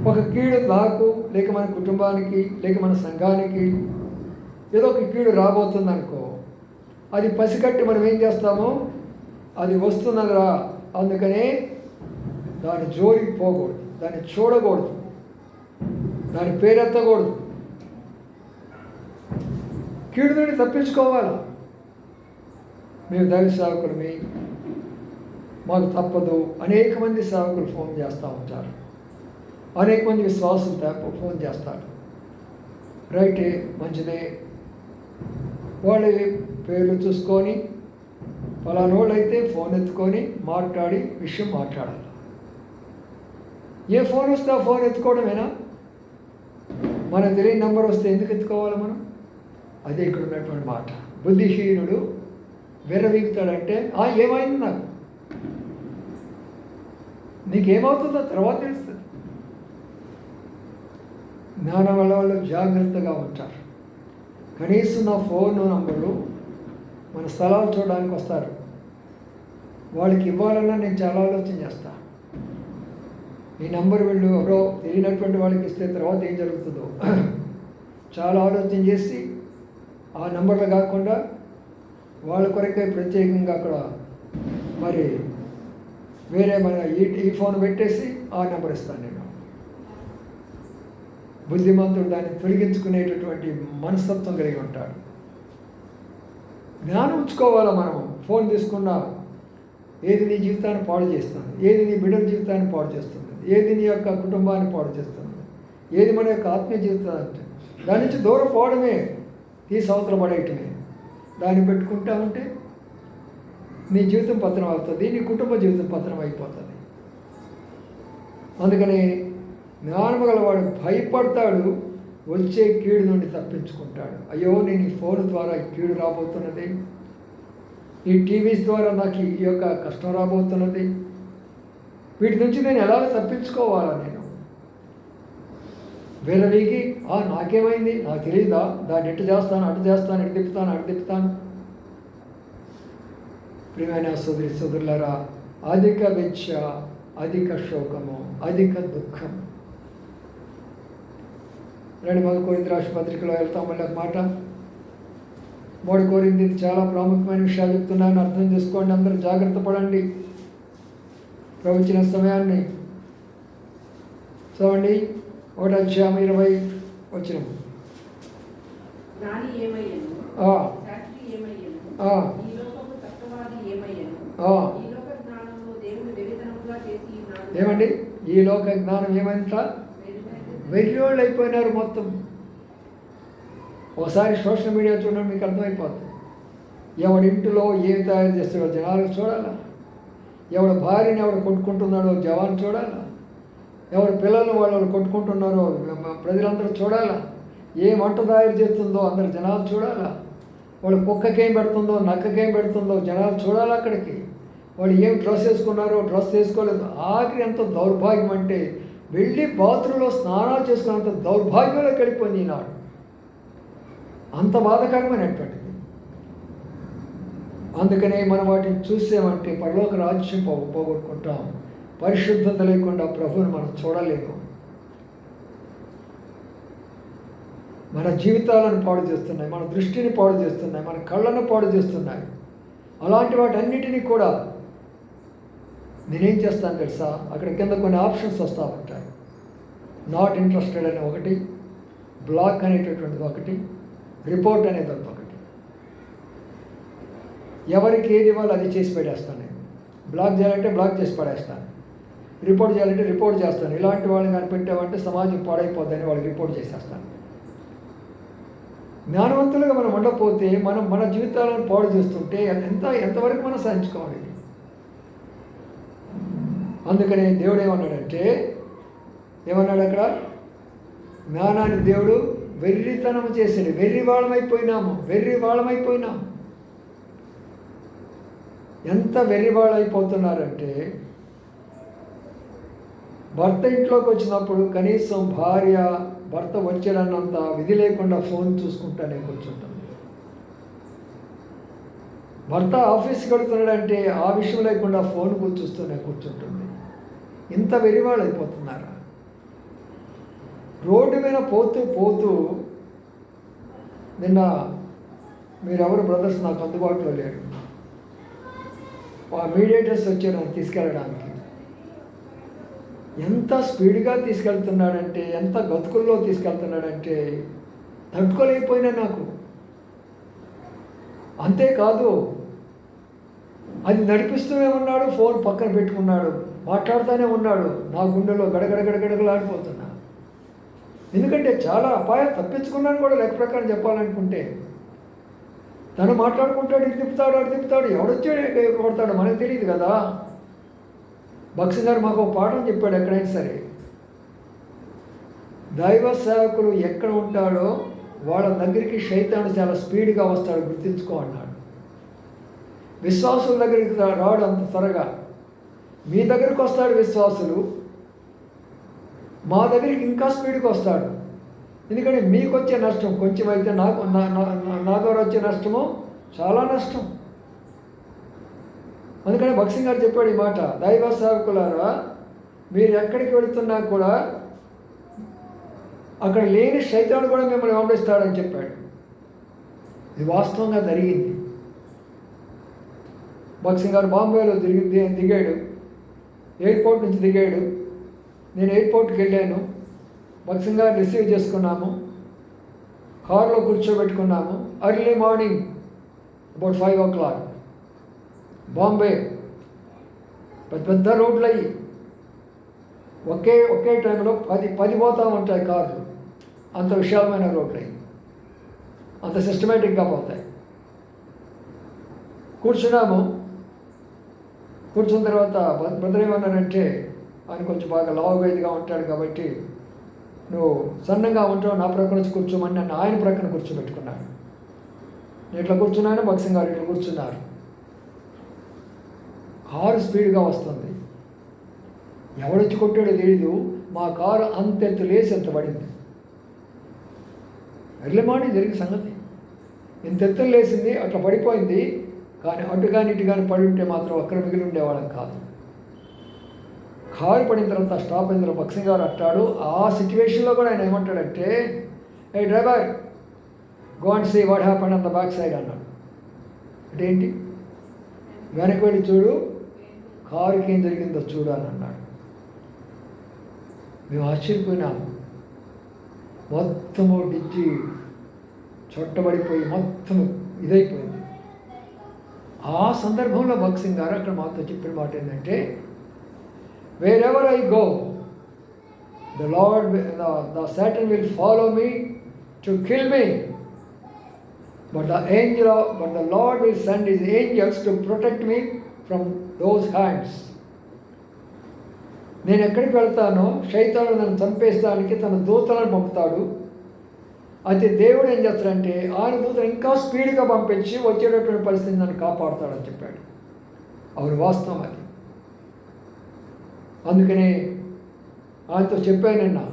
ఒక కీడు నాకు, లేక మన కుటుంబానికి, లేక మన సంఘానికి ఏదో ఒక కీడు రాబోతుంది అనుకో, అది పసిగట్టి మనం ఏం చేస్తాము, అది వస్తున్నదిరా అందుకనే దాని జోలికి పోకూడదు, దాన్ని చూడకూడదు, దాని పేరెత్తకూడదు, కీడు నుండి తప్పించుకోవాలి. మేము దైవ సేవకులమి, మాకు తప్పదు. అనేక మంది సేవకులు ఫోన్ చేస్తూ ఉంటారు, అనేక మంది విశ్వాసులు ఫోన్ చేస్తారు. రైటే, మంచిదే. వాళ్ళ పేర్లు చూసుకొని ఫలానోళ్ళు అయితే ఫోన్ ఎత్తుకొని మాట్లాడి విషయం మాట్లాడాలి. ఏ ఫోన్ వస్తే ఆ ఫోన్ ఎత్తుకోవడమేనా? మనకు తెలియని నెంబర్ వస్తే ఎందుకు ఎత్తుకోవాలి మనం? అదే ఇక్కడ ఉన్నటువంటి మాట. బుద్ధిహీనుడు విర్రవీగుతాడంటే ఏమైంది, నాకు నీకేమవుతుందో తర్వాత తెలుస్తుంది. జ్ఞానం వల్ల వాళ్ళు జాగ్రత్తగా ఉంటారు. కనీసం నా ఫోన్ నంబరు మన స్థలాలు చూడడానికి వస్తారు, వాళ్ళకి ఇవ్వాలన్నా నేను చాలా ఆలోచన చేస్తాను. ఈ నెంబర్ వీళ్ళు ఎవరో తెలియనటువంటి వాళ్ళకి ఇస్తే తర్వాత ఏం జరుగుతుందో చాలా ఆలోచన చేసి ఆ నెంబర్లు కాకుండా వాళ్ళ కొరకే ప్రత్యేకంగా అక్కడ మరి వేరే మన ఈ ఫోన్ పెట్టేసి ఆ నెంబర్ ఇస్తాను నేను. బుద్ధిమంతుడు దాన్ని తొలగించుకునేటటువంటి మనస్తత్వం కలిగి ఉంటాడు. జ్ఞానం ఉంచుకోవాలా. మనం ఫోన్ తీసుకున్నా ఏది నీ జీవితాన్ని పాడు చేస్తుంది, ఏది నీ బిడ్డల జీవితాన్ని పాడు చేస్తుంది, ఏది నీ యొక్క కుటుంబాన్ని పాడు చేస్తుంది, ఏది మన యొక్క ఆత్మీయ జీవితాన్ని, దాని నుంచి దూరం పోవడమే, తీసి అవతల పడేయటమే. దాన్ని పెట్టుకుంటా ఉంటే నీ జీవితం పతనం అవుతుంది, నీ కుటుంబ జీవితం పతనం అయిపోతుంది. అందుకని జ్ఞానము గలవాడు భయపడతాడు, వచ్చే కీడు నుండి తప్పించుకుంటాడు. అయ్యో, నేను ఈ ఫోన్ ద్వారా ఈ కీడు రాబోతున్నది, ఈ టీవీస్ ద్వారా నాకు ఈ యొక్క కష్టం రాబోతున్నది, వీటి నుంచి నేను ఎలా తప్పించుకోవాలా? నేను విర్రవీగి నాకేమైంది, నాకు తెలియదా, దాన్ని ఎటు చేస్తాను, అటు చేస్తాను, ఇటు తిప్పుతాను, అటు తిప్పుతాను. ప్రియమైన సోదరులారా, అధిక వెచ్చ, అధిక శోకము, అధిక దుఃఖం. రెండు 1 కొరింథీ రాసిన పత్రికలో వెళ్తాం. మళ్ళీ ఒక మాట 3 కొరింథీ చాలా ప్రాముఖ్యమైన విషయాలు చెప్తున్నాను, అర్థం చేసుకోండి. అందరూ జాగ్రత్త పడండి. ప్రవచన సమయాన్ని చూడండి. 1:20 ఏమండి? ఈ లోక జ్ఞానం ఏమంట? వెర్రోళ్ళు అయిపోయినారు మొత్తం. ఒకసారి సోషల్ మీడియా చూడండి, మీకు అర్థమైపోతుంది. ఎవడింటిలో ఏమి తయారు చేస్తాడో జనాలకు చూడాలా, ఎవడ భార్యని ఎవడు కొట్టుకుంటున్నాడో జవాన్ చూడాలా, ఎవరి పిల్లలు వాళ్ళు కొట్టుకుంటున్నారో ప్రజలందరూ చూడాలా, ఏ వంట తయారు చేస్తుందో అందరు జనాలు చూడాలా, వాళ్ళు కుక్కకేం పెడుతుందో నక్కకేం పెడుతుందో జనాలు చూడాలి. అక్కడికి వాళ్ళు ఏం డ్రెస్ వేసుకున్నారో డ్రెస్ వేసుకోలేదు. ఆఖరి ఎంత దౌర్భాగ్యం అంటే వెళ్ళి బాత్రూంలో స్నానాలు చేసుకున్నంత దౌర్భాగ్యంలోకి వెళ్ళిపోయింది ఈనాడు. అంత బాధకరమైనటువంటిది. అందుకనే మనం వాటిని చూసామంటే పరలోక రాజ్యం పోగొట్టుకుంటాం. పరిశుద్ధత లేకుండా ప్రభువుని మనం చూడలేము. మన జీవితాలను పాడు చేస్తున్నాయి, మన దృష్టిని పాడు చేస్తున్నాయి, మన కళ్ళను పాడు చేస్తున్నాయి. అలాంటి వాటన్నిటినీ కూడా నేనేం చేస్తాను తెలుసా? అక్కడ కింద కొన్ని ఆప్షన్స్ వస్తూ ఉంటాయి. నాట్ ఇంట్రెస్టెడ్ అనే ఒకటి, బ్లాక్ అనేటటువంటిది ఒకటి, రిపోర్ట్ అనేది ఒకటి. ఎవరికి ఏది ఇవ్వాలో అది చేసి పెట్టేస్తాను నేను. బ్లాక్ చేయాలంటే బ్లాక్ చేసి పడేస్తాను, రిపోర్ట్ చేయాలంటే రిపోర్ట్ చేస్తాను. ఇలాంటి వాళ్ళని కానీ పెట్టామంటే సమాజం పాడైపోద్దని వాళ్ళకి రిపోర్ట్ చేసేస్తాను. జ్ఞానవంతులుగా మనం ఉండకపోతే మన జీవితాలను పాడు చేస్తుంటే ఎంతవరకు మనం సహించుకోవాలి? అందుకనే దేవుడు ఏమన్నాడంటే, ఏమన్నాడు అక్కడ? జ్ఞానాన్ని దేవుడు వెర్రితనం చేశాడు. వెర్రివాళ్ళమైపోయినాము. ఎంత వెర్రివాళ్ళైపోతున్నారంటే, భర్త ఇంట్లోకి వచ్చినప్పుడు కనీసం భార్య భర్త వచ్చాడన్నంత విధి లేకుండా ఫోన్ చూసుకుంటానే కూర్చుంటుంది. భర్త ఆఫీస్కి వెళుతున్నాడంటే ఆ విషయం లేకుండా ఫోన్ చూస్తూనే కూర్చుంటుంది. ఇంత వెర్రివాళ్ళు అయిపోతున్నారా? రోడ్డు మీద పోతూ నిన్న మీరెవరు బ్రదర్స్ నాకు అందుబాటులో లేరు. మీడియేటర్స్ వచ్చారు నన్ను తీసుకెళ్ళడానికి. ఎంత స్పీడ్గా తీసుకెళ్తున్నాడంటే, ఎంత గతుకుల్లో తీసుకెళ్తున్నాడంటే తట్టుకోలేకపోయినా నాకు. అంతేకాదు, అది నడిపిస్తూనే ఉన్నాడు, ఫోన్ పక్కన పెట్టుకున్నాడు, మాట్లాడుతూనే ఉన్నాడు. నా గుండెలో గడగడగడగడగలాడిపోతున్నా. ఎందుకంటే చాలా అపాయం తప్పించుకున్నాను కూడా లెక్క ప్రకారం చెప్పాలనుకుంటే. తను మాట్లాడుకుంటాడు, ఇటు తిప్పుతాడు, అటు తిప్పుతాడు, ఎవడొచ్చి కొడతాడు మనకు తెలియదు కదా. భక్సింగ్ గారు మాకు ఒక పాఠం చెప్పాడు. ఎక్కడైనా సరే దైవ సేవకులు ఎక్కడ ఉంటాడో వాళ్ళ దగ్గరికి శైతాను చాలా స్పీడ్గా వస్తాడు, గుర్తించుకో అన్నాడు. విశ్వాసుల దగ్గరికి రాడు అంత త్వరగా. మీ దగ్గరికి వస్తాడు విశ్వాసులు, మా దగ్గరికి ఇంకా స్పీడ్గా వస్తాడు. ఎందుకంటే మీకు వచ్చే నష్టం కొంచెం అయితే నా ద్వారా వచ్చే నష్టము చాలా నష్టం. అందుకని భక్సింగ్ గారు చెప్పాడు ఈ మాట, దైవ సేవకులారా మీరు ఎక్కడికి వెళుతున్నా కూడా అక్కడ లేని శైతాను కూడా మిమ్మల్ని వెంబడిస్తాడని చెప్పాడు. ఇది వాస్తవంగా జరిగింది. భక్సింగ్ గారు బాంబేలో దిగాడు, ఎయిర్పోర్ట్ నుంచి దిగాడు. నేను ఎయిర్పోర్ట్కి వెళ్ళాను. భక్సింగ్ గారు రిసీవ్ చేసుకున్నాము, కారులో కూర్చోబెట్టుకున్నాము. Early morning about 5 o'clock Bombay. పెద్ద రోడ్లు అయ్యి ఒకే టైంలో 10 పోతూ ఉంటాయి కార్లు. అంత విశాలమైన రోడ్లు అయ్యి అంత సిస్టమేటిక్గా పోతాయి. కూర్చున్నాము. కూర్చున్న తర్వాత బ్రదర్ ఏమన్నారంటే, ఆయన కొంచెం బాగా లావుగా ఇదిగా ఉంటాడు కాబట్టి నువ్వు సన్నగా ఉంటావు, నా ప్రక్కన వచ్చి కూర్చోమని నన్ను ఆయన ప్రక్కన కూర్చోబెట్టుకున్నాడు. నేను ఇట్లా కూర్చున్నాను, భక్సింగ్ గారు ఇట్లా కూర్చున్నారు. కారు స్పీడ్గా వస్తుంది. ఎవడొచ్చి కొట్టాడో తెలీదు. మా కారు అంతెత్తు లేసి ఎంత పడింది. ఎర్లీ మార్నింగ్ జరిగిన సంగతి. ఇంత ఎత్తులు లేసింది, అట్లా పడిపోయింది. కానీ అటు కానీ ఇటు కానీ పడి ఉంటే మాత్రం అక్కడ మిగిలి ఉండేవాళ్ళం కాదు. కారు పడిన తర్వాత స్టాప్ అయిన తర్వాత భక్సింగ్ గారు అంటాడు, ఆ సిచ్యువేషన్లో కూడా ఆయన ఏమంటాడంటే, ఏ driver go and see what happened on the back side అన్నాడు. అంటే ఏంటి, వెనక్కి వెళ్ళి చూడు, కారుకి ఏం జరిగిందో చూడు అని అన్నాడు. మేము ఆశ్చర్యపోయినాము. మొత్తము డిచ్చి చొట్టబడిపోయి మొత్తం ఇదైపోయింది. ఆ సందర్భంలో భక్సింగ్ గారు అక్కడ మాతో చెప్పిన మాట ఏంటంటే, wherever I go, the Satan will follow me to kill me, but the Lord will send his angels to protect me from those hands. నేను ఎక్కడికి వెళ్తానో శైతాను నన్ను చంపేస్తానికి తన దూతలను పంపుతాడు. అయితే దేవుడు ఏం చేస్తాడంటే ఆయన దూతను ఇంకా స్పీడ్గా పంపించి వచ్చేటటువంటి పరిస్థితిని నన్ను కాపాడుతాడని చెప్పాడు. అవును, వాస్తవం అది. అందుకని ఆయనతో చెప్పానన్నా,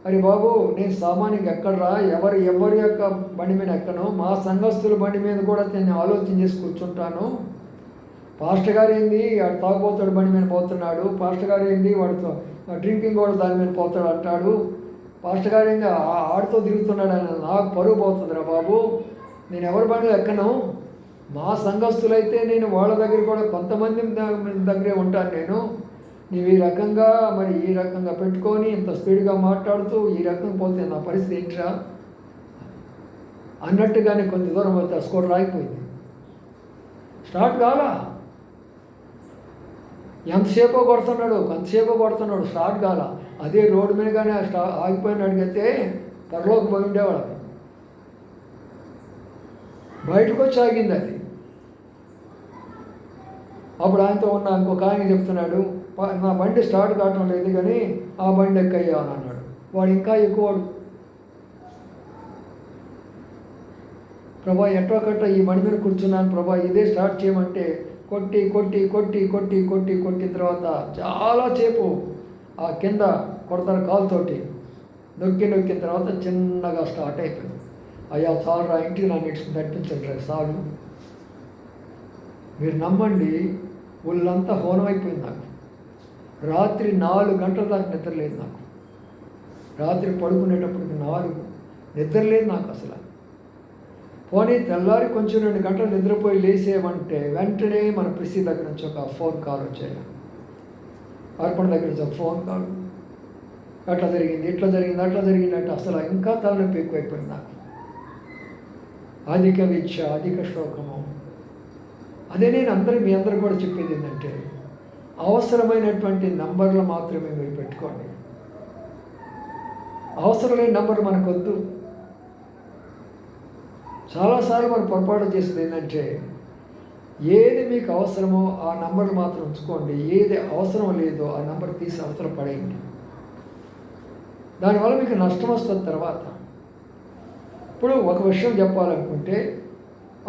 అరే బాబు నేను సామాన్యంగా ఎక్కడరా, ఎవరి యొక్క బండి మీద ఎక్కను, మా సంఘస్థుల బండి మీద కూడా నేను ఆలోచన చేసి కూర్చుంటాను. పాస్టర్ గారు ఏంది వాడు తాగుపోతాడు బండి మీద పోతున్నాడు, పాస్టర్ గారు ఏంది వాడితో డ్రింకింగ్ కూడా దాని మీద పోతాడు అంటాడు, పాస్టర్ గారు ఏంది ఆడితో తిరుగుతున్నాడు అని నాకు పరుగు పోతుందిరా బాబు. నేను ఎవరి బండిలో ఎక్కను. మా సంఘస్థులైతే నేను వాళ్ళ దగ్గర కూడా కొంతమంది దగ్గరే ఉంటాను. నీవు ఈ రకంగా ఈ రకంగా పెట్టుకొని ఇంత స్పీడ్గా మాట్లాడుతూ ఈ రకంగా పోతే నా పరిస్థితి ఏంట్రా అన్నట్టుగానే కొంత దూరం పోతే ఆ స్కూటర్ ఆగిపోయింది. స్టార్ట్ కావాలా, ఎంతసేపో కొడుతున్నాడు, స్టార్ట్ కావాలా. అదే రోడ్డు మీద కానీ ఆగిపోయిన అడిగితే పరలోకి పోయి ఉండేవాళ్ళకి. బయటకు వచ్చి ఆగింది అది. అప్పుడు ఆయనతో ఉన్న ఇంకొక ఆయన చెప్తున్నాడు, నా బండి స్టార్ట్ కావటం లేదు కానీ ఆ బండి ఎక్కయ్యా అని అన్నాడు. వాడు ఇంకా ఎక్కువడు, ప్రభా ఎట్టో కట్ట ఈ బండి మీద కూర్చున్నాను ప్రభా, ఇదే స్టార్ట్ చేయమంటే కొట్టిన తర్వాత చాలా సేపు ఆ కింద కొడతారు కాలుతోటి, నొక్కిన తర్వాత చిన్నగా స్టార్ట్ అయిపోయింది. అయ్యా చాలు ఇంటికి నన్ను నడిపించండి చాలు. మీరు నమ్మండి, ఒళ్ళంతా హోనం అయిపోయింది నాకు. రాత్రి 4 గంటల దాకా నిద్రలేదు నాకు. రాత్రి పడుకునేటప్పటికి 4 నిద్రలేదు నాకు అసలు. పోనీ తెల్లారి కొంచెం 2 గంటలు నిద్రపోయి లేసేమంటే వెంటనే మన ప్రిసి దగ్గర నుంచి ఒక ఫోన్ కాల్ వచ్చాయి. అర్పణ దగ్గర నుంచి ఒక ఫోన్ కాల్. అట్లా జరిగింది, ఇట్లా జరిగింది, అట్లా జరిగిందంటే అసలు ఇంకా తలనొప్పి ఎక్కువైపోయింది నాకు. అధిక విద్య, అధిక శోకము. అదే నేను మీ అందరూ కూడా చెప్పేది ఏంటంటే అవసరమైనటువంటి నంబర్లు మాత్రమే మీరు పెట్టుకోండి. అవసరం లేని నంబర్లు మనకొద్దు. చాలాసార్లు మనం పొరపాటు చేసేది ఏంటంటే ఏది మీకు అవసరమో ఆ నంబర్లు మాత్రం ఉంచుకోండి, ఏది అవసరం లేదో ఆ నంబర్ తీసి అవసరం పడేయండి. దానివల్ల మీకు నష్టం వస్తుంది తర్వాత. ఇప్పుడు ఒక విషయం చెప్పాలనుకుంటే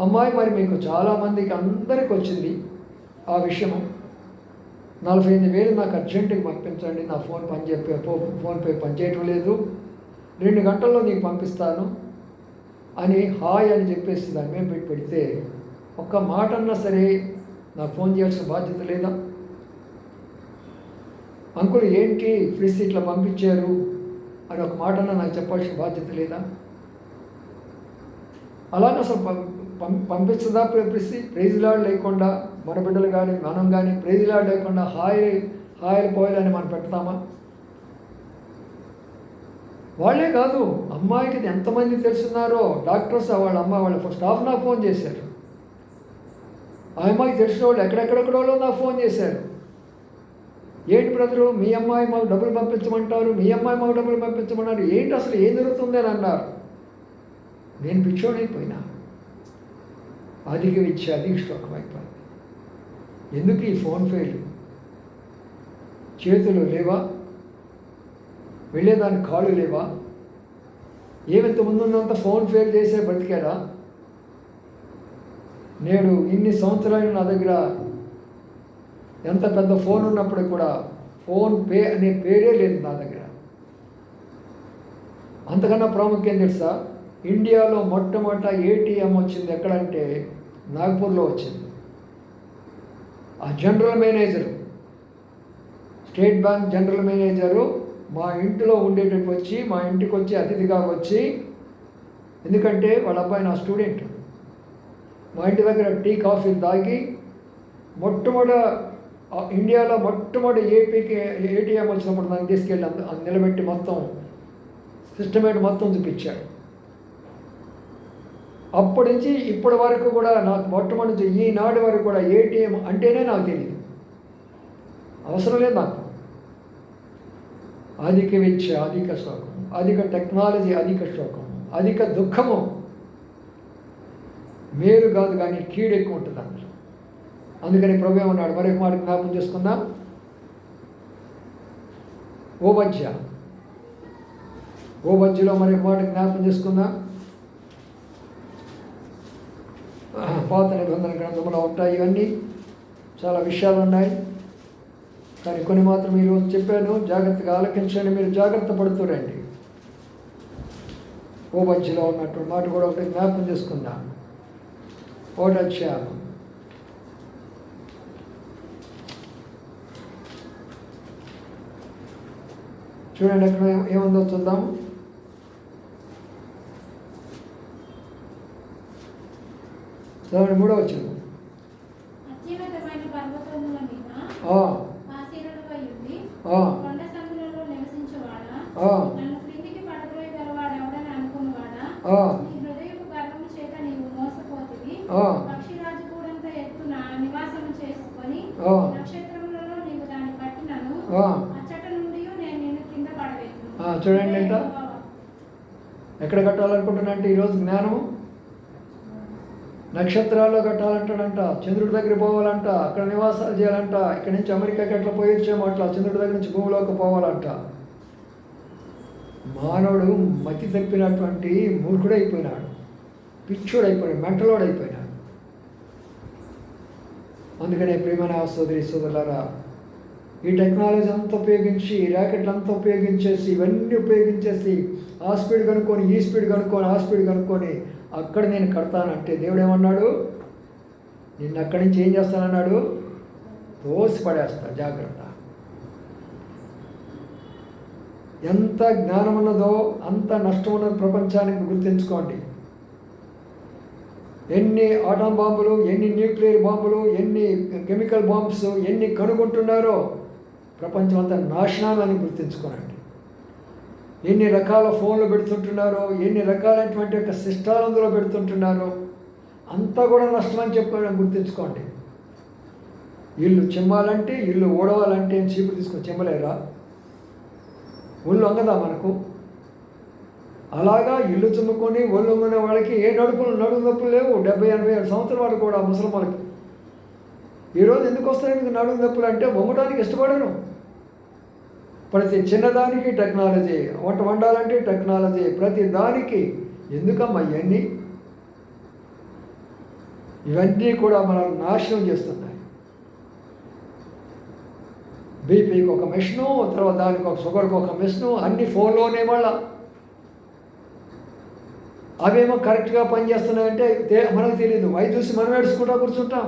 అమ్మాయి మరి మీకు చాలామందికి అందరికి వచ్చింది ఆ విషయము. 45,000 నాకు అర్జెంటుగా పంపించండి, నా ఫోన్పే పనిచేయటం లేదు, 2 గంటల్లో నీకు పంపిస్తాను అని హాయ్ అని చెప్పేసి దాని మేము పెడితే ఒక్క మాట అన్నా సరే నాకు ఫోన్ చేయాల్సిన బాధ్యత లేదా? అంకుల్ ఏంటి ఫ్రిడ్జ్ ఇట్లా పంపించారు అని ఒక మాట అన్నా నాకు చెప్పాల్సిన బాధ్యత లేదా? అలాగే అసలు పంపించదా ప్రైజ్ లాడ్ లేకుండా మన బిడ్డలు కానీ మనం కానీ ప్రైజ్ లాడ్ లేకుండా హాయిలు పోయాలని మనం పెడతామా? వాళ్ళే కాదు, అమ్మాయికి ఎంతమంది తెలుసున్నారో డాక్టర్స్ వాళ్ళ స్టాఫ్ నాకు ఫోన్ చేశారు. ఆ అమ్మాయికి తెలిసిన వాళ్ళు ఎక్కడెక్కడెక్కడో నాకు ఫోన్ చేశారు. ఏంటి బ్రదరు మీ అమ్మాయి మాకు డబ్బులు పంపించమంటారు, మీ అమ్మాయి మాకు డబ్బులు పంపించమన్నారు, ఏంటి అసలు ఏం జరుగుతుంది అని అన్నారు. నేను పిచ్చోడైపోయినా. అధిక విద్య, అధిక శోకం అయిపోయింది. ఎందుకు ఈ ఫోన్ ఫేలు? చేతులు లేవా? వెళ్ళేదానికి కాళ్ళు లేవా? ఏమింత ముందున్నంత ఫోన్ ఫేల్ చేసే బ్రతికారా? నేను ఇన్ని సంవత్సరాలు నా దగ్గర ఎంత పెద్ద ఫోన్ ఉన్నప్పుడు కూడా ఫోన్ పే అనే పేరే లేదు నా దగ్గర. అంతకన్నా ప్రాముఖ్యం తెలుసా? ఇండియాలో మొట్టమొదట ఏటీఎం వచ్చింది ఎక్కడంటే నాగ్పూర్లో వచ్చింది. ఆ general manager, state bank general manager మా ఇంటిలో ఉండేటట్టు వచ్చి, మా ఇంటికి వచ్చి అతిథిగా వచ్చి, ఎందుకంటే వాళ్ళ అబ్బాయి నా స్టూడెంట్, మా ఇంటి దగ్గర టీ కాఫీలు తాగి ఇండియాలో మొట్టమొదటి ఏపీకి ఏటీఎం వచ్చినప్పుడు నన్ను తీసుకెళ్ళి నిలబెట్టి మొత్తం సిస్టమేట్ మొత్తం చూపించాడు. అప్పటి నుంచి ఇప్పటి వరకు కూడా నాకు మొట్టమొదటి ఈనాడు వరకు కూడా ఏటీఎం అంటేనే నాకు తెలియదు, అవసరం లేదు నాకు. అధిక విద్య, అధిక శోకం, అధిక టెక్నాలజీ, అధిక శోకం, అధిక దుఃఖము. మేలు కాదు కానీ కీడు ఎక్కువ ఉంటుంది అందులో. అందుకని ప్రభు ఏమన్నాడు? మరొక మాట జ్ఞాపకం చేసుకుందాం. ఓబజ్యలో మరొక మాట జ్ఞాపకం చేసుకుందాం. పాత నిబంధన గ్రంథంలో ఉంటాయి, ఇవన్నీ చాలా విషయాలు ఉన్నాయి. కానీ కొన్ని మాత్రం ఈరోజు చెప్పాను, జాగ్రత్తగా ఆలకించండి, మీరు జాగ్రత్త పడుతురండి. ఓబజ్యలో ఉన్నటువంటి మాట కూడా ఒకటి జ్ఞాపకం చేసుకుందాం. ఓడధ్యాయం చూడండి, అక్కడ ఏముందో చూద్దాం. చదవండి, 3వ వచనం. చూడండి, ఏంట ఎక్కడ కట్టాలనుకుంటున్నా అంటే ఈరోజు జ్ఞానము నక్షత్రాల్లో కట్టాలంటాడంట, చంద్రుడి దగ్గర పోవాలంట, అక్కడ నివాసాలు చేయాలంట, ఇక్కడి నుంచి అమెరికాకి ఎట్లా పోయొచ్చామో అట్లా చంద్రుడి దగ్గర నుంచి భూమిలోకి పోవాలంట. మానవుడు మతి తప్పినటువంటి మూర్ఖుడైపోయినాడు, పిచ్చోడైపోయాడు, మెంటలోడైపోయినాడు. అందుకనే ప్రియమైన సోదరులారా, ఈ టెక్నాలజీ అంతా ఉపయోగించి, ఈ ర్యాకెట్లు అంతా ఉపయోగించేసి, ఇవన్నీ ఉపయోగించేసి ఆ స్పీడ్ కనుక్కొని, ఈ స్పీడ్ కనుక్కొని, ఆ స్పీడ్ కనుక్కొని అక్కడ నేను కడతానంటే దేవుడు ఏమన్నాడు? నిన్ను అక్కడి నుంచి ఏం చేస్తానన్నాడు? తోసి పడేస్తా, జాగ్రత్త. ఎంత జ్ఞానం ఉన్నదో అంత నష్టం ఉన్నది ప్రపంచానికి గుర్తించుకోండి. ఎన్ని ఆటం బాంబులు, ఎన్ని న్యూక్లియర్ బాంబులు, ఎన్ని కెమికల్ బాంబ్స్ ఎన్ని కనుగొంటున్నారో ప్రపంచం అంతా నాశనాన్ని గుర్తించుకోనండి. ఎన్ని రకాల ఫోన్లు పెడుతుంటున్నారో, ఎన్ని రకాలైనటువంటి యొక్క సిస్టాలు అందులో పెడుతుంటున్నారో అంతా కూడా నష్టమని చెప్పి గుర్తించుకోండి. ఇల్లు చిమ్మాలంటే, ఇల్లు ఊడవాలంటే చీపురు తీసుకొని చిమ్మలేరా? ఒళ్ళు వంగదా మనకు? అలాగా ఇల్లు చిమ్ముకొని ఒళ్ళు వంగిన వాళ్ళకి ఏ నడుము నొప్పులు లేవు. 70-80 సంవత్సరాల వాళ్ళు కూడా ముసలి వాళ్ళకి. ఈరోజు ఎందుకు వస్తాయి మీకు నడుము నొప్పులు అంటే వంగడానికి ఇష్టపడరు. ప్రతి చిన్నదానికి టెక్నాలజీ, వంట వండాలంటే టెక్నాలజీ, ప్రతి దానికి. ఎందుకమ్మా ఇవన్నీ కూడా మనల్ని నాశనం చేస్తున్నాయి. బీపీకి ఒక మిషను, తర్వాత దానికి ఒక షుగర్కి ఒక మిషను, అన్ని ఫోన్లోనే మళ్ళా. అవేమో కరెక్ట్గా పనిచేస్తున్నాయంటే మనకు తెలియదు. అవి చూసి మనం ఏడుచుకుంటా కూర్చుంటాం.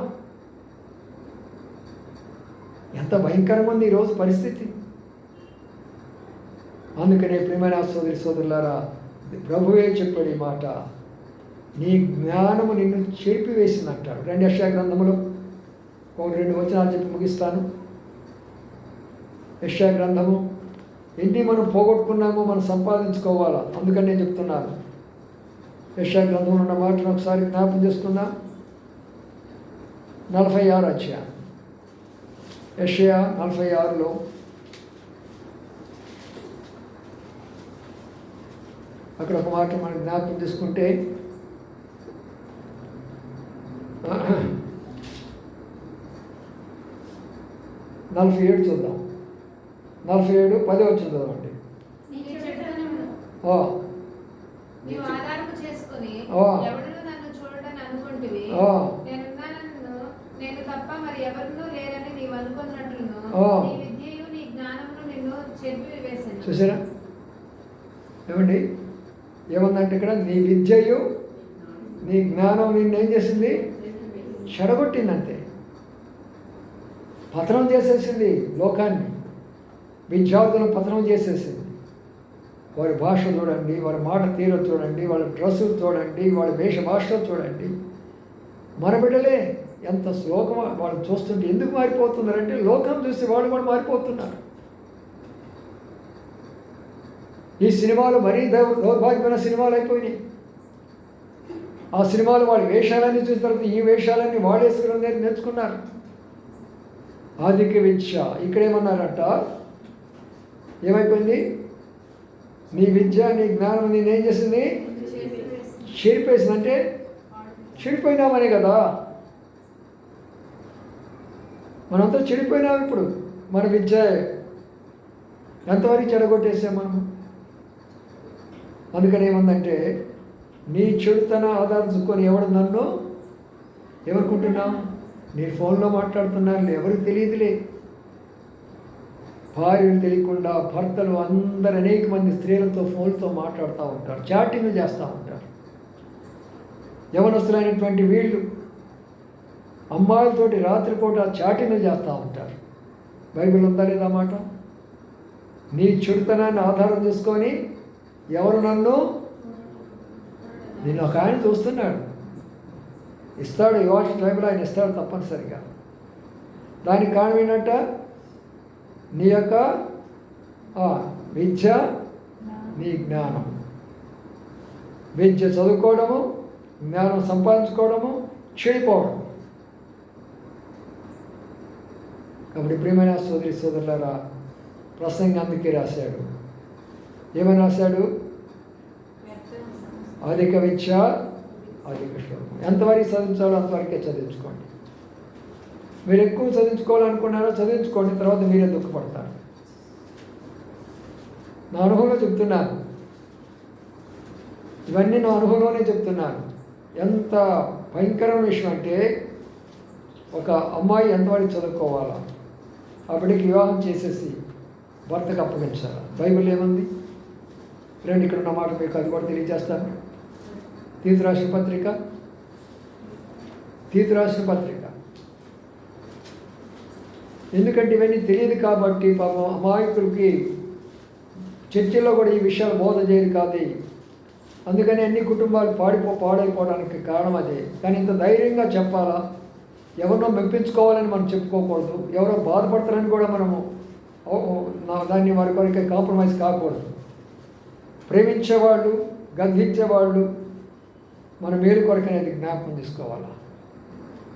ఎంత భయంకరంగా ఉంది ఈరోజు పరిస్థితి. అందుకనే ప్రియమైన సోదరులారా, ప్రభువే చెప్పాడు ఈ మాట, నీ జ్ఞానము నిన్ను చెరిపివేసింది అంటాడు. 2 యెషయా గ్రంథములో 2 వచనాలు చెప్పి ముగిస్తాను. యెషయా గ్రంథము ఎన్ని మనం పోగొట్టుకున్నామో మనం సంపాదించుకోవాలా. అందుకని నేను చెప్తున్నాను. యెషయా గ్రంథంలో ఉన్న మాటను ఒకసారి జ్ఞాపం చేసుకుందాం. 46 అధ్యాయం, యెషయా 46లో అక్కడ ఒక మాట మనం జ్ఞాపకం చేసుకుంటే 47 చూద్దాం. 47 10 వచ్చింది చదవండి. చూసారా ఏమండి? ఏమందంటే ఇక్కడ నీ విద్యయు నీ జ్ఞానం నిన్నేం చేసింది? చెడగొట్టిందంతే. పతనం చేసేసింది లోకాన్ని. విద్యార్థులను పతనం చేసేసింది. వారి భాష చూడండి, వారి మాట తీరు చూడండి, వాళ్ళ డ్రెస్సులు చూడండి, వాళ్ళ భాషలు చూడండి. మన బిడ్డలే ఎంత శ్లోకం వాళ్ళు చూస్తుంటే ఎందుకు మారిపోతున్నారంటే లోకం చూసి వాళ్ళు కూడా మారిపోతున్నారు. ఈ సినిమాలు మరీ దౌర్భాగ్యమైన సినిమాలు అయిపోయినాయి. ఆ సినిమాలు వాళ్ళ వేషాలన్నీ చూసిన తర్వాత ఈ వేషాలన్నీ వాడేసుకుని నేర్చుకున్నారు. ఆధిక విద్య ఇక్కడేమన్నారట, ఏమైపోయింది? నీ విద్య నీ జ్ఞానం నేనేం చేసింది? చెడిపేసిందంటే చెడిపోయినామనే కదా. మనంతా చెడిపోయినాం. ఇప్పుడు మన విద్య ఎంతవరకు చెడగొట్టేసాం మనము. అందుకని ఏమందంటే నీ చెడుతన ఆధారించుకొని ఎవడు నన్ను ఎవరుకుంటున్నాం? నీ ఫోన్లో మాట్లాడుతున్నాను ఎవరికి తెలియదులే. భార్యలు తెలియకుండా భర్తలు అందరు అనేక మంది స్త్రీలతో ఫోన్లతో మాట్లాడుతూ ఉంటారు, చాటింగ్లు చేస్తూ ఉంటారు. యవనస్తులైనటువంటి వీళ్ళు అమ్మాయిలతోటి రాత్రిపూట చాటింగ్లు చేస్తూ ఉంటారు. బైబిల్ ఉందా లేదా మాట? నీ చెడుతనాన్ని ఆధారం చేసుకొని ఎవరు నిన్ను ఒక ఆయన చూస్తున్నాడు, ఇస్తాడు. యువాష్ టైంలో ఆయన ఇస్తాడు తప్పనిసరిగా. దానికి కారణం ఏంటంట? నీ యొక్క విద్య నీ జ్ఞానం. విద్య చదువుకోవడము, జ్ఞానం సంపాదించుకోవడము, చెడిపోవడం. కాబట్టి ప్రియమైన సోదరులారా, ప్రసంగం అందుకే రాశాడు. ఏమని రాశాడు? అధిక విద్య అధిక శ్లోకం. ఎంతవరకు చదివించాలో అంతవరకే చదివించుకోండి. మీరు ఎక్కువ చదివించుకోవాలనుకున్నారో చదివించుకోండి, తర్వాత మీరే దుఃఖపడతారు. నా అనుభవంలో చెప్తున్నాను, ఇవన్నీ నా అనుభవంలోనే చెప్తున్నాను. ఎంత భయంకరమైన విషయం అంటే, ఒక అమ్మాయి ఎంతవరకు చదువుకోవాలా, అప్పటికి వివాహం చేసేసి భర్తకు అప్పగించాలి. బైబిల్ ఏముంది? రండి, ఇక్కడ ఉన్న మాట మీకు అది కూడా తెలియజేస్తాను. తీతు రాసిన పత్రిక. ఎందుకంటే ఇవన్నీ తెలియదు కాబట్టి పాపం అమాయకులకి చర్చిలో కూడా ఈ విషయాలు బోధ చేయరు కాదు. అందుకని అన్ని కుటుంబాలు పాడైపోవడానికి కారణం అదే. కానీ ఇంత ధైర్యంగా చెప్పాలా, ఎవరినో మెప్పించుకోవాలని మనం చెప్పుకోకూడదు, ఎవరో బాధపడతారని కూడా మనము దాన్ని వారి కొరకే కాంప్రమైజ్ కాకూడదు. ప్రేమించేవాళ్ళు, గద్దించేవాళ్ళు మన మేలు కొరకనేది జ్ఞాపకం తీసుకోవాలా.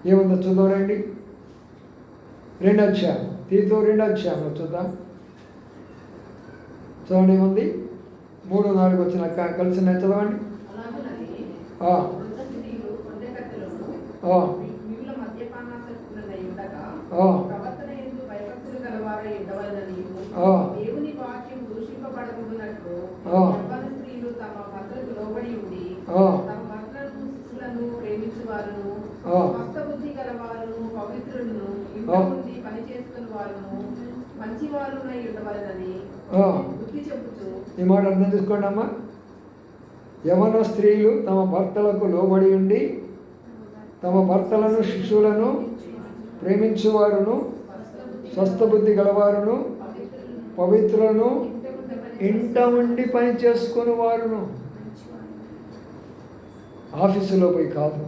ఏముందో చూద్దామండి. 2వ అధ్యాయం, తీతు 2వ అధ్యాయంలో చూద్దాం. చూడండి ఏముంది, 3-4 వచ్చిన కలిసి చదవండి. దేవుని వాక్యం దూషింపబడకున్నట్లు స్త్రీలు తమ భర్తలకు లోబడి ఉండి తమ భర్తలను శిశులను ప్రేమించువారును, స్వస్థ బుద్ధి గల వారును, పవిత్రులను, ఇంట్లో నుండి పని చేసుకుని వారును, మంచి వారునై ఉండవలెనని బుద్ధి చెబుతూ. ఈ మాట అర్థం చేసుకోండి అమ్మా. యవన స్త్రీలు తమ భర్తలకు లోబడి ఉండి తమ భర్తలను శిశువులను ప్రేమించువారును, స్వస్థ బుద్ధి గలవారును, పవిత్రులను, ఇంట ఉండి పని చేసుకుని వారును. ఆఫీసులో పోయి కాదు.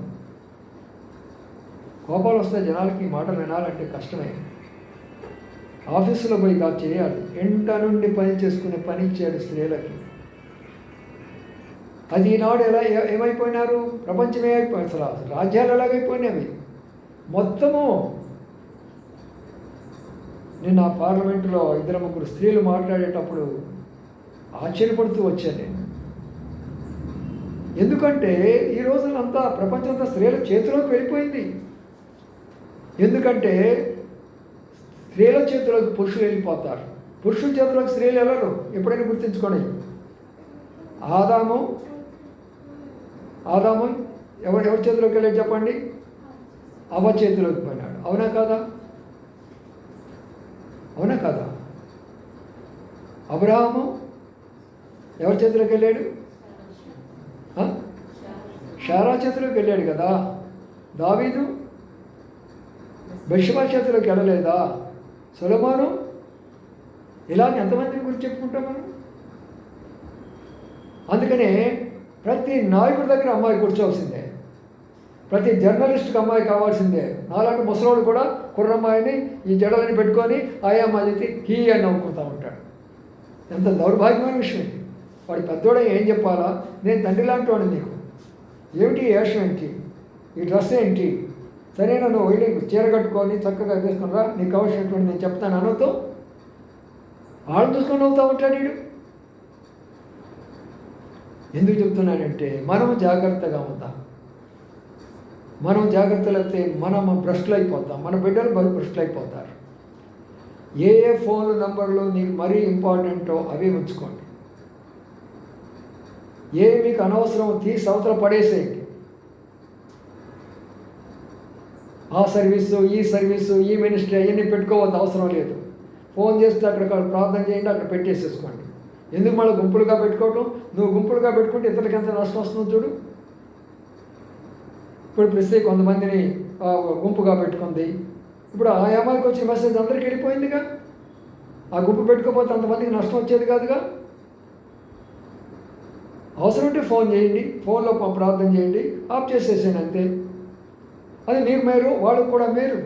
కోపాలు వస్తే జనాలకి మాటలు వినాలంటే కష్టమే. ఆఫీసులో పోయి కాదు చేయాలి. ఇంట నుండి పని చేసుకునే పని ఇచ్చాడు స్త్రీలకి. అది ఈనాడు ఏమైపోయినారు, ప్రపంచమే అయిపోయింది. అసలు రాజ్యాలు ఎలాగైపోయినవి మొత్తము. నేను ఆ పార్లమెంటులో 2-3 స్త్రీలు మాట్లాడేటప్పుడు ఆశ్చర్యపడుతూ వచ్చాను నేను. ఎందుకంటే ఈ రోజులంతా ప్రపంచంతా స్త్రీల చేతిలోకి వెళ్ళిపోయింది. ఎందుకంటే స్త్రీల చేతిలోకి పురుషులు వెళ్ళిపోతారు, పురుషుల చేతిలోకి స్త్రీలు వెళ్ళరు. ఎప్పుడైనా గుర్తుంచుకోండి. ఆదాము ఎవరి చేతిలోకి వెళ్ళాడు చెప్పండి? అవ్వ చేతిలోకి పోయినాడు. అవునా కాదా? అవునా కాదా? అబ్రహాము ఎవరి చేతిలోకి వెళ్ళాడు? శారా చేతిలోకి వెళ్ళాడు కదా. దావీదు బెత్షెబా చేతిలోకి వెళ్ళలేదా? సొలొమోను, ఇలాగ ఎంతమందిని గురించి చెప్పుకుంటాం మనం. అందుకనే ప్రతి నాయకుడి దగ్గర అమ్మాయి కూర్చోవలసిందే, ప్రతి జర్నలిస్ట్కి అమ్మాయి కావాల్సిందే. నాలాంటి ముసలోడు కూడా కుర్రమ్మాయిని ఈ జడలని పెట్టుకొని ఆయా అమ్మాయి హీ అని నవ్వుకుంటూ ఉంటాడు. ఎంత దౌర్భాగ్యమైన విషయం. వాడి పెద్దోడే ఏం చెప్పాలా? నేను తండ్రి లాంటి వాడు, నీకు ఏమిటి ఈ వేషం ఏంటి, ఈ డ్రెస్ ఏంటి, సరేనా నువ్వు వెళ్ళి చీర కట్టుకొని చక్కగా తీసుకుని రా, నీకు కావాల్సినటువంటి నేను చెప్తాను అనొద్దు. వాళ్ళని చూసుకొని నవ్వుతూ ఉంటాడు వీడు. ఎందుకు చెప్తున్నానంటే మనము జాగ్రత్తగా ఉంటాం. మనం జాగ్రత్తలు అయితే మనం భ్రష్టులు అయిపోతాం, మన బిడ్డలు భ్రష్టులు అయిపోతారు. ఏ ఫోన్ నంబర్లు నీకు మరీ ఇంపార్టెంటో అవి ఉంచుకోండి. ఏ మీకు అనవసరం తీసి అవతల పడేసేయండి. ఆ సర్వీసు, ఈ సర్వీసు, ఈ మినిస్ట్రీ అవన్నీ పెట్టుకోవద్దు, అవసరం లేదు. ఫోన్ చేస్తే అక్కడ ప్రార్థన చేయండి, అక్కడ పెట్టేసేసుకోండి. ఎందుకు మళ్ళీ గుంపులుగా పెట్టుకోవటం? నువ్వు గుంపులుగా పెట్టుకుంటే ఇతరులకి ఎంత నష్టం వస్తుందో చూడు. ఇప్పుడు ప్రస్తుతం కొంతమందిని గుంపుగా పెట్టుకుంది. ఇప్పుడు ఆ అమ్మాయికి వచ్చిన మెసేజ్ అందరికీ వెళ్ళిపోయిందిగా. ఆ గుంపు పెట్టుకోకపోతే అంతమందికి నష్టం వచ్చేది కాదుగా. అవసరం ఉంటే ఫోన్ చేయండి, ఫోన్లో ప్రార్థన చేయండి, ఆఫ్ చేసేసేయండి అంతే. అది నీకు మేలు, వాళ్ళకు కూడా మేలు.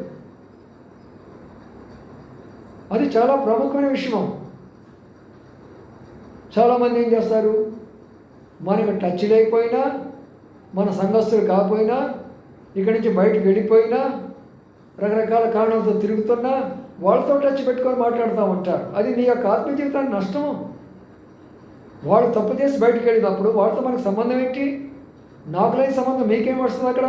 అది చాలా ప్రముఖమైన విషయం. చాలామంది ఏం చేస్తారు, మనకు టచ్ లేకపోయినా, మన సంఘస్థులు కాకపోయినా, ఇక్కడి నుంచి బయటకు వెళ్ళిపోయినా, రకరకాల కారణాలతో తిరుగుతున్నా వాళ్ళతో టచ్ పెట్టుకొని మాట్లాడుతూ ఉంటారు. అది నీ యొక్క ఆత్మ జీవితానికి నష్టము. వాడు తప్పు చేసి బయటకు వెళ్ళినప్పుడు వాడితో మనకు సంబంధం ఏంటి? నాకు లేని సంబంధం మీకేం వస్తుంది అక్కడ?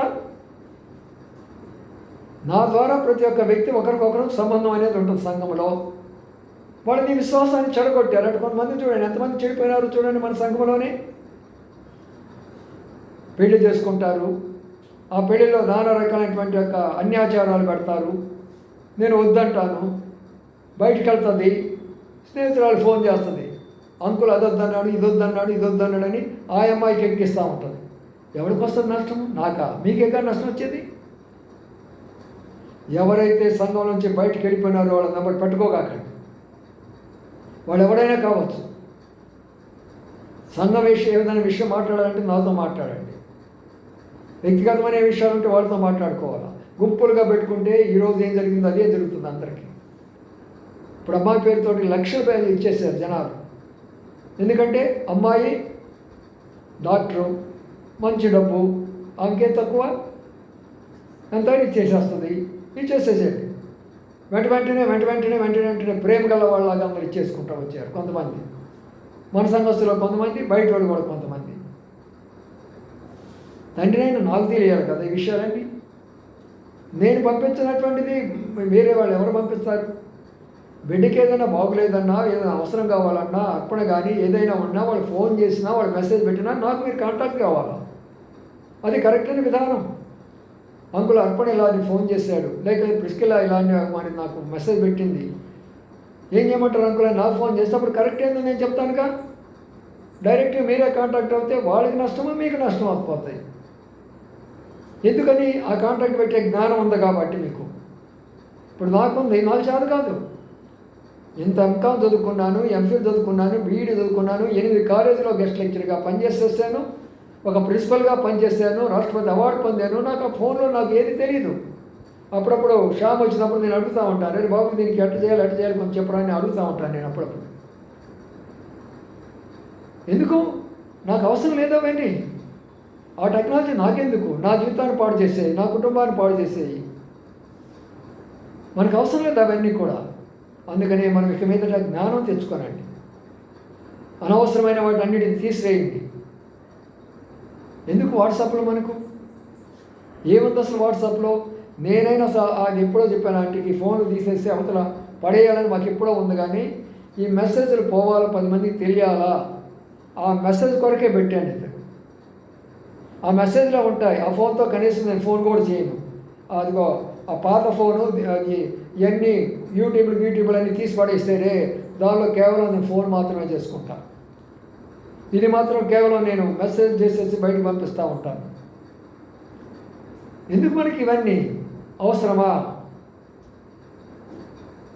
నా ద్వారా ప్రతి ఒక్క వ్యక్తి ఒకరికొకరు సంబంధం అనేది ఉంటుంది సంఘంలో. వాళ్ళు నీ విశ్వాసాన్ని చెడగొట్టారు. అంటే కొంతమంది చూడండి, ఎంతమంది చెడిపోయినారు చూడండి. మన సంఘంలోనే పెళ్లి చేసుకుంటారు, ఆ పెళ్లిలో నానా రకాలైనటువంటి యొక్క అన్యాచారాలు పెడతారు. నేను వద్దంటాను, బయటికి వెళ్తుంది, స్నేహితురాలు ఫోన్ చేస్తుంది, అంకుల్ అదొద్దన్నాడు, ఇదొద్దన్నాడు అని ఆ అమ్మాయికి ఎక్కిస్తూ ఉంటుంది. ఎవరికి వస్తుంది నష్టం? నాకా? మీకేగా నష్టం వచ్చేది? ఎవరైతే సంఘం నుంచి బయటికి వెళ్ళిపోయినారో వాళ్ళ నెంబర్ పెట్టుకోగాకండి. వాళ్ళు ఎవరైనా కావచ్చు. సంఘ ఏదైనా విషయం మాట్లాడాలంటే నాతో మాట్లాడండి. వ్యక్తిగతమైన విషయాలు ఉంటే వాళ్ళతో మాట్లాడుకోవాలా. గుంపులుగా పెట్టుకుంటే ఈరోజు ఏం జరిగిందో అదే జరుగుతుంది అందరికీ. ఇప్పుడు అమ్మాయి పేరుతోటి లక్షల ఇచ్చేసారు జనాలు. ఎందుకంటే అమ్మాయి డాక్టరు, మంచి డబ్బు, ఆమెకే తక్కువ ఎంత ఇచ్చేసేస్తుంది. ఇచ్చేసేసేది వెంటనే ప్రేమ గల వాళ్ళలాగా అందరూ ఇచ్చేసుకుంటూ వచ్చారు కొంతమంది. మన సంఘస్థులో కొంతమంది, బయట వాళ్ళు కూడా కొంతమంది. తండ్రినైనా నాకు తెలియాలి కదా ఈ విషయాలన్నీ. నేను పంపించినటువంటిది వేరే వాళ్ళు ఎవరు పంపిస్తారు? బిడ్డకి ఏదైనా బాగులేదన్నా, ఏదైనా అవసరం కావాలన్నా, అర్పణ కానీ ఏదైనా ఉన్నా వాళ్ళు ఫోన్ చేసినా, వాళ్ళు మెసేజ్ పెట్టినా నాకు మీరు కాంటాక్ట్ కావాలా. అది కరెక్ట్ అయిన విధానం. అంకుల్ అర్పణ ఇలా అని ఫోన్ చేశాడు, లేక ప్రిస్కిలా ఇలా అని నాకు మెసేజ్ పెట్టింది, ఏం చేయమంటారు అంకుల్ అని నాకు ఫోన్ చేస్తే అప్పుడు కరెక్ట్ ఏందో నేను చెప్తానుగా. డైరెక్ట్గా మీరే కాంటాక్ట్ అవుతే వాళ్ళకి నష్టమో మీకు నష్టం అయిపోతాయి. ఎందుకని? ఆ కాంటాక్ట్ పెట్టే జ్ఞానం ఉంది కాబట్టి మీకు. ఇప్పుడు నాకుంది, నాకు చేత కాదు. ఇంత ఎంకామ్ చదువుకున్నాను, ఎంఫిల్ చదువుకున్నాను, బీఈడీ చదువుకున్నాను, 8 కాలేజీలో గెస్ట్ లెక్చర్గా పనిచేసేసాను, ఒక ప్రిన్సిపల్గా పనిచేశాను, రాష్ట్రపతి అవార్డు పొందాను. నాకు ఆ ఫోన్లో నాకు ఏది తెలియదు. అప్పుడప్పుడు షామ్ వచ్చినప్పుడు నేను అడుగుతూ ఉంటాను, అరే బాబు దీనికి ఎట్ట చేయాలి కొంచెం చెప్పరా అని అడుగుతూ ఉంటాను నేను అప్పుడప్పుడు. ఎందుకు? నాకు అవసరం లేదు అవన్నీ. ఆ టెక్నాలజీ నాకెందుకు? నా జీవితాన్ని పాడు చేసేయి, నా కుటుంబాన్ని పాడు చేసేయి. మనకు అవసరం లేదు అవన్నీ కూడా. అందుకనే మనం ఇక మీదట జ్ఞానం తెచ్చుకోనండి. అనవసరమైన వాటి అన్నిటిని తీసివేయండి. ఎందుకు వాట్సాప్లో మనకు ఏముంది అసలు? వాట్సాప్లో నేనైనా అది ఎప్పుడో చెప్పాను ఆంటీకి, ఫోన్లు తీసేస్తే అవతల పడేయాలని మాకు ఎప్పుడో ఉంది. కానీ ఈ మెసేజ్లు పోవాలా, 10 మందికి తెలియాలా, ఆ మెసేజ్ కొరకే పెట్టాను. ఇది ఆ మెసేజ్లో ఉంటాయి. ఆ ఫోన్తో కనీసం నేను ఫోన్ కూడా చేయను. అదిగో ఆ పాత ఫోను ఇవన్నీ యూట్యూబ్లు అన్నీ తీసి పడేస్తేనే దానిలో కేవలం నేను ఫోన్ మాత్రమే చేసుకుంటాను. ఇది మాత్రం కేవలం నేను మెసేజ్ చేసేసి బయటకు పంపిస్తూ ఉంటాను. ఎందుకు మనకి ఇవన్నీ అవసరమా?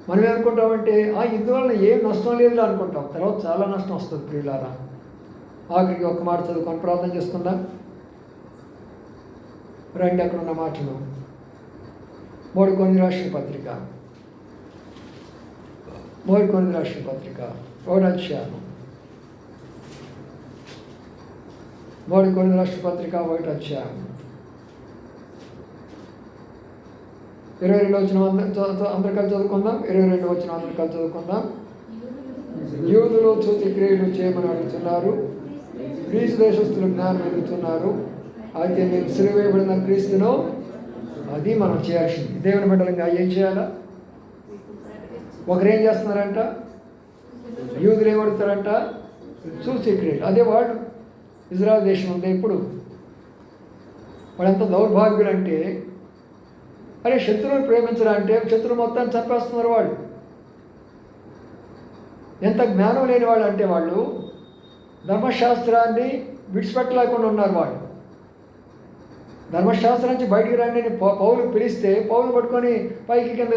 మనం ఏమనుకుంటామంటే ఇందువల్ల ఏం నష్టం లేదు అనుకుంటాం. తర్వాత చాలా నష్టం వస్తుంది ప్రియులారా. ఆఖరికి ఒక్క మాట చదువుకొని ప్రార్థన చేసుకుందాం రండి. అక్కడ ఉన్న మాటలు 3 కొరింథీయుల రాసిన పత్రిక 1 అధ్యాయం 3 కొరింథీయుల రాసిన పత్రిక 1 అధ్యాయం 22 వచనం అందరు కలిసి చదువుకుందాం. 22 వచనం అందరు కలిసి చదువుకుందాం. యూదులు సూచక్రియలు చేయమని అడుగుతున్నారు, గ్రీసు దేశస్తులు జ్ఞానం ఎదుగుతున్నారు. అయితే మేము సిలువేయబడిన క్రీస్తును అది మనం చేయాల్సింది. దేవుని బిడ్డలంగా ఏం చేయాలా? ఒకరేం చేస్తున్నారంట? యూదులు ఏమడుగుతారంట? సూచక్రియలు. అదే వాళ్ళు ఇజ్రాయెల్ దేశం ఉంది. ఇప్పుడు వాళ్ళంతా దౌర్భాగ్యులు అంటే, అరే శత్రువుని ప్రేమించరా అంటే శత్రువు మొత్తాన్ని చంపేస్తున్నారు వాళ్ళు. ఎంత జ్ఞానం లేని వాళ్ళు అంటే వాళ్ళు ధర్మశాస్త్రాన్ని విడిచిపెట్టలేకుండా ఉన్నారు. వాళ్ళు ధర్మశాస్త్రం నుంచి బయటికి రండి పౌలు పిలిస్తే పౌలు పట్టుకొని పైకి కింద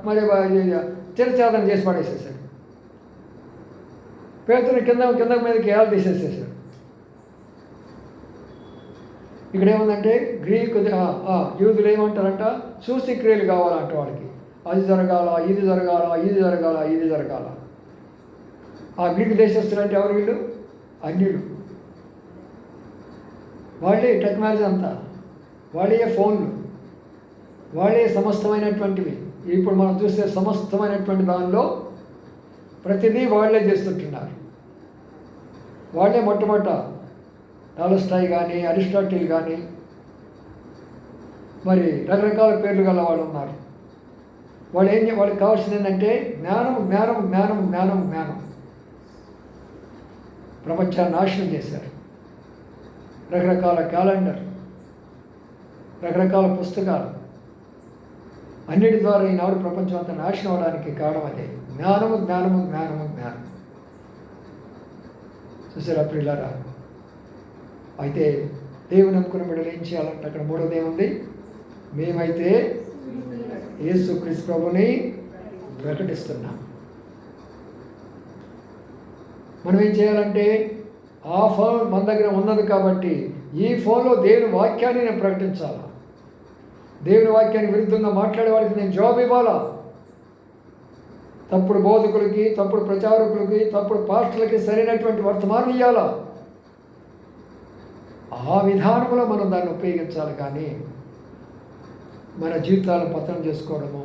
మరి చిరఛేదన చేసి పడేసేసాడు. పేతుని కింద మీదకి ఏళ్ళు తీసేసేసాడు. ఇక్కడ ఏముందంటే గ్రీకు యూదులు ఏమంటారంట? సూచక్రియలు కావాలంట వాళ్ళకి. అది జరగాల, ఇది జరగాల, ఇది జరగాల, ఇది జరగాల. ఆ గ్రీకు దేశస్తులు అంటే ఎవరు? వీళ్ళు అన్యులు. వాళ్ళే టెక్నాలజీ అంతా, వాళ్ళే ఫోన్లు, వాళ్ళే సమస్తమైనటువంటివి. ఇప్పుడు మనం చూస్తే సమస్తమైనటువంటి దానిలో ప్రతిదీ వాళ్ళే చేస్తుంటున్నారు. వాళ్ళే మొట్టమొదట టాల్స్టాయ్ కానీ అరిస్టాటిల్ కానీ మరి రకరకాల పేర్లు గల వాళ్ళు ఉన్నారు. వాళ్ళకి కావాల్సింది ఏంటంటే జ్ఞానం, జ్ఞానం, జ్ఞానం, జ్ఞానం, జ్ఞానం. ప్రపంచాన్ని నాశనం చేశారు. రకరకాల క్యాలెండర్, రకరకాల పుస్తకాలు, అన్నిటి ద్వారా ఈనాడు ప్రపంచం అంతా నాశనం అవడానికి కారణం అదే. జ్ఞానము, జ్ఞానము, జ్ఞానము, జ్ఞానం. చూసారా ప్రియులారా? అయితే దేవుని నమ్ముకున్న బిడ్డలు ఏం చేయాలంటే అక్కడ 3వది ఏముంది? మేమైతే యేసుక్రీస్తు ప్రభుని ప్రకటిస్తున్నాం. మనం ఏం చేయాలంటే ఆ ఫోన్ మన దగ్గర ఉన్నది కాబట్టి ఈ ఫోన్లో దేవుని వాక్యాన్ని నేను ప్రకటించాలా, దేవుని వాక్యానికి విరుద్ధంగా మాట్లాడే వాళ్ళకి నేను జవాబు ఇవ్వాలా, తప్పుడు బోధకులకి, తప్పుడు ప్రచారకులకి, తప్పుడు పాస్టర్లకి సరైనటువంటి వర్తమానం ఇవ్వాలా. ఆ విధానంలో మనం దాన్ని ఉపయోగించాలి. కానీ మన జీవితాలను పతనం చేసుకోవడము,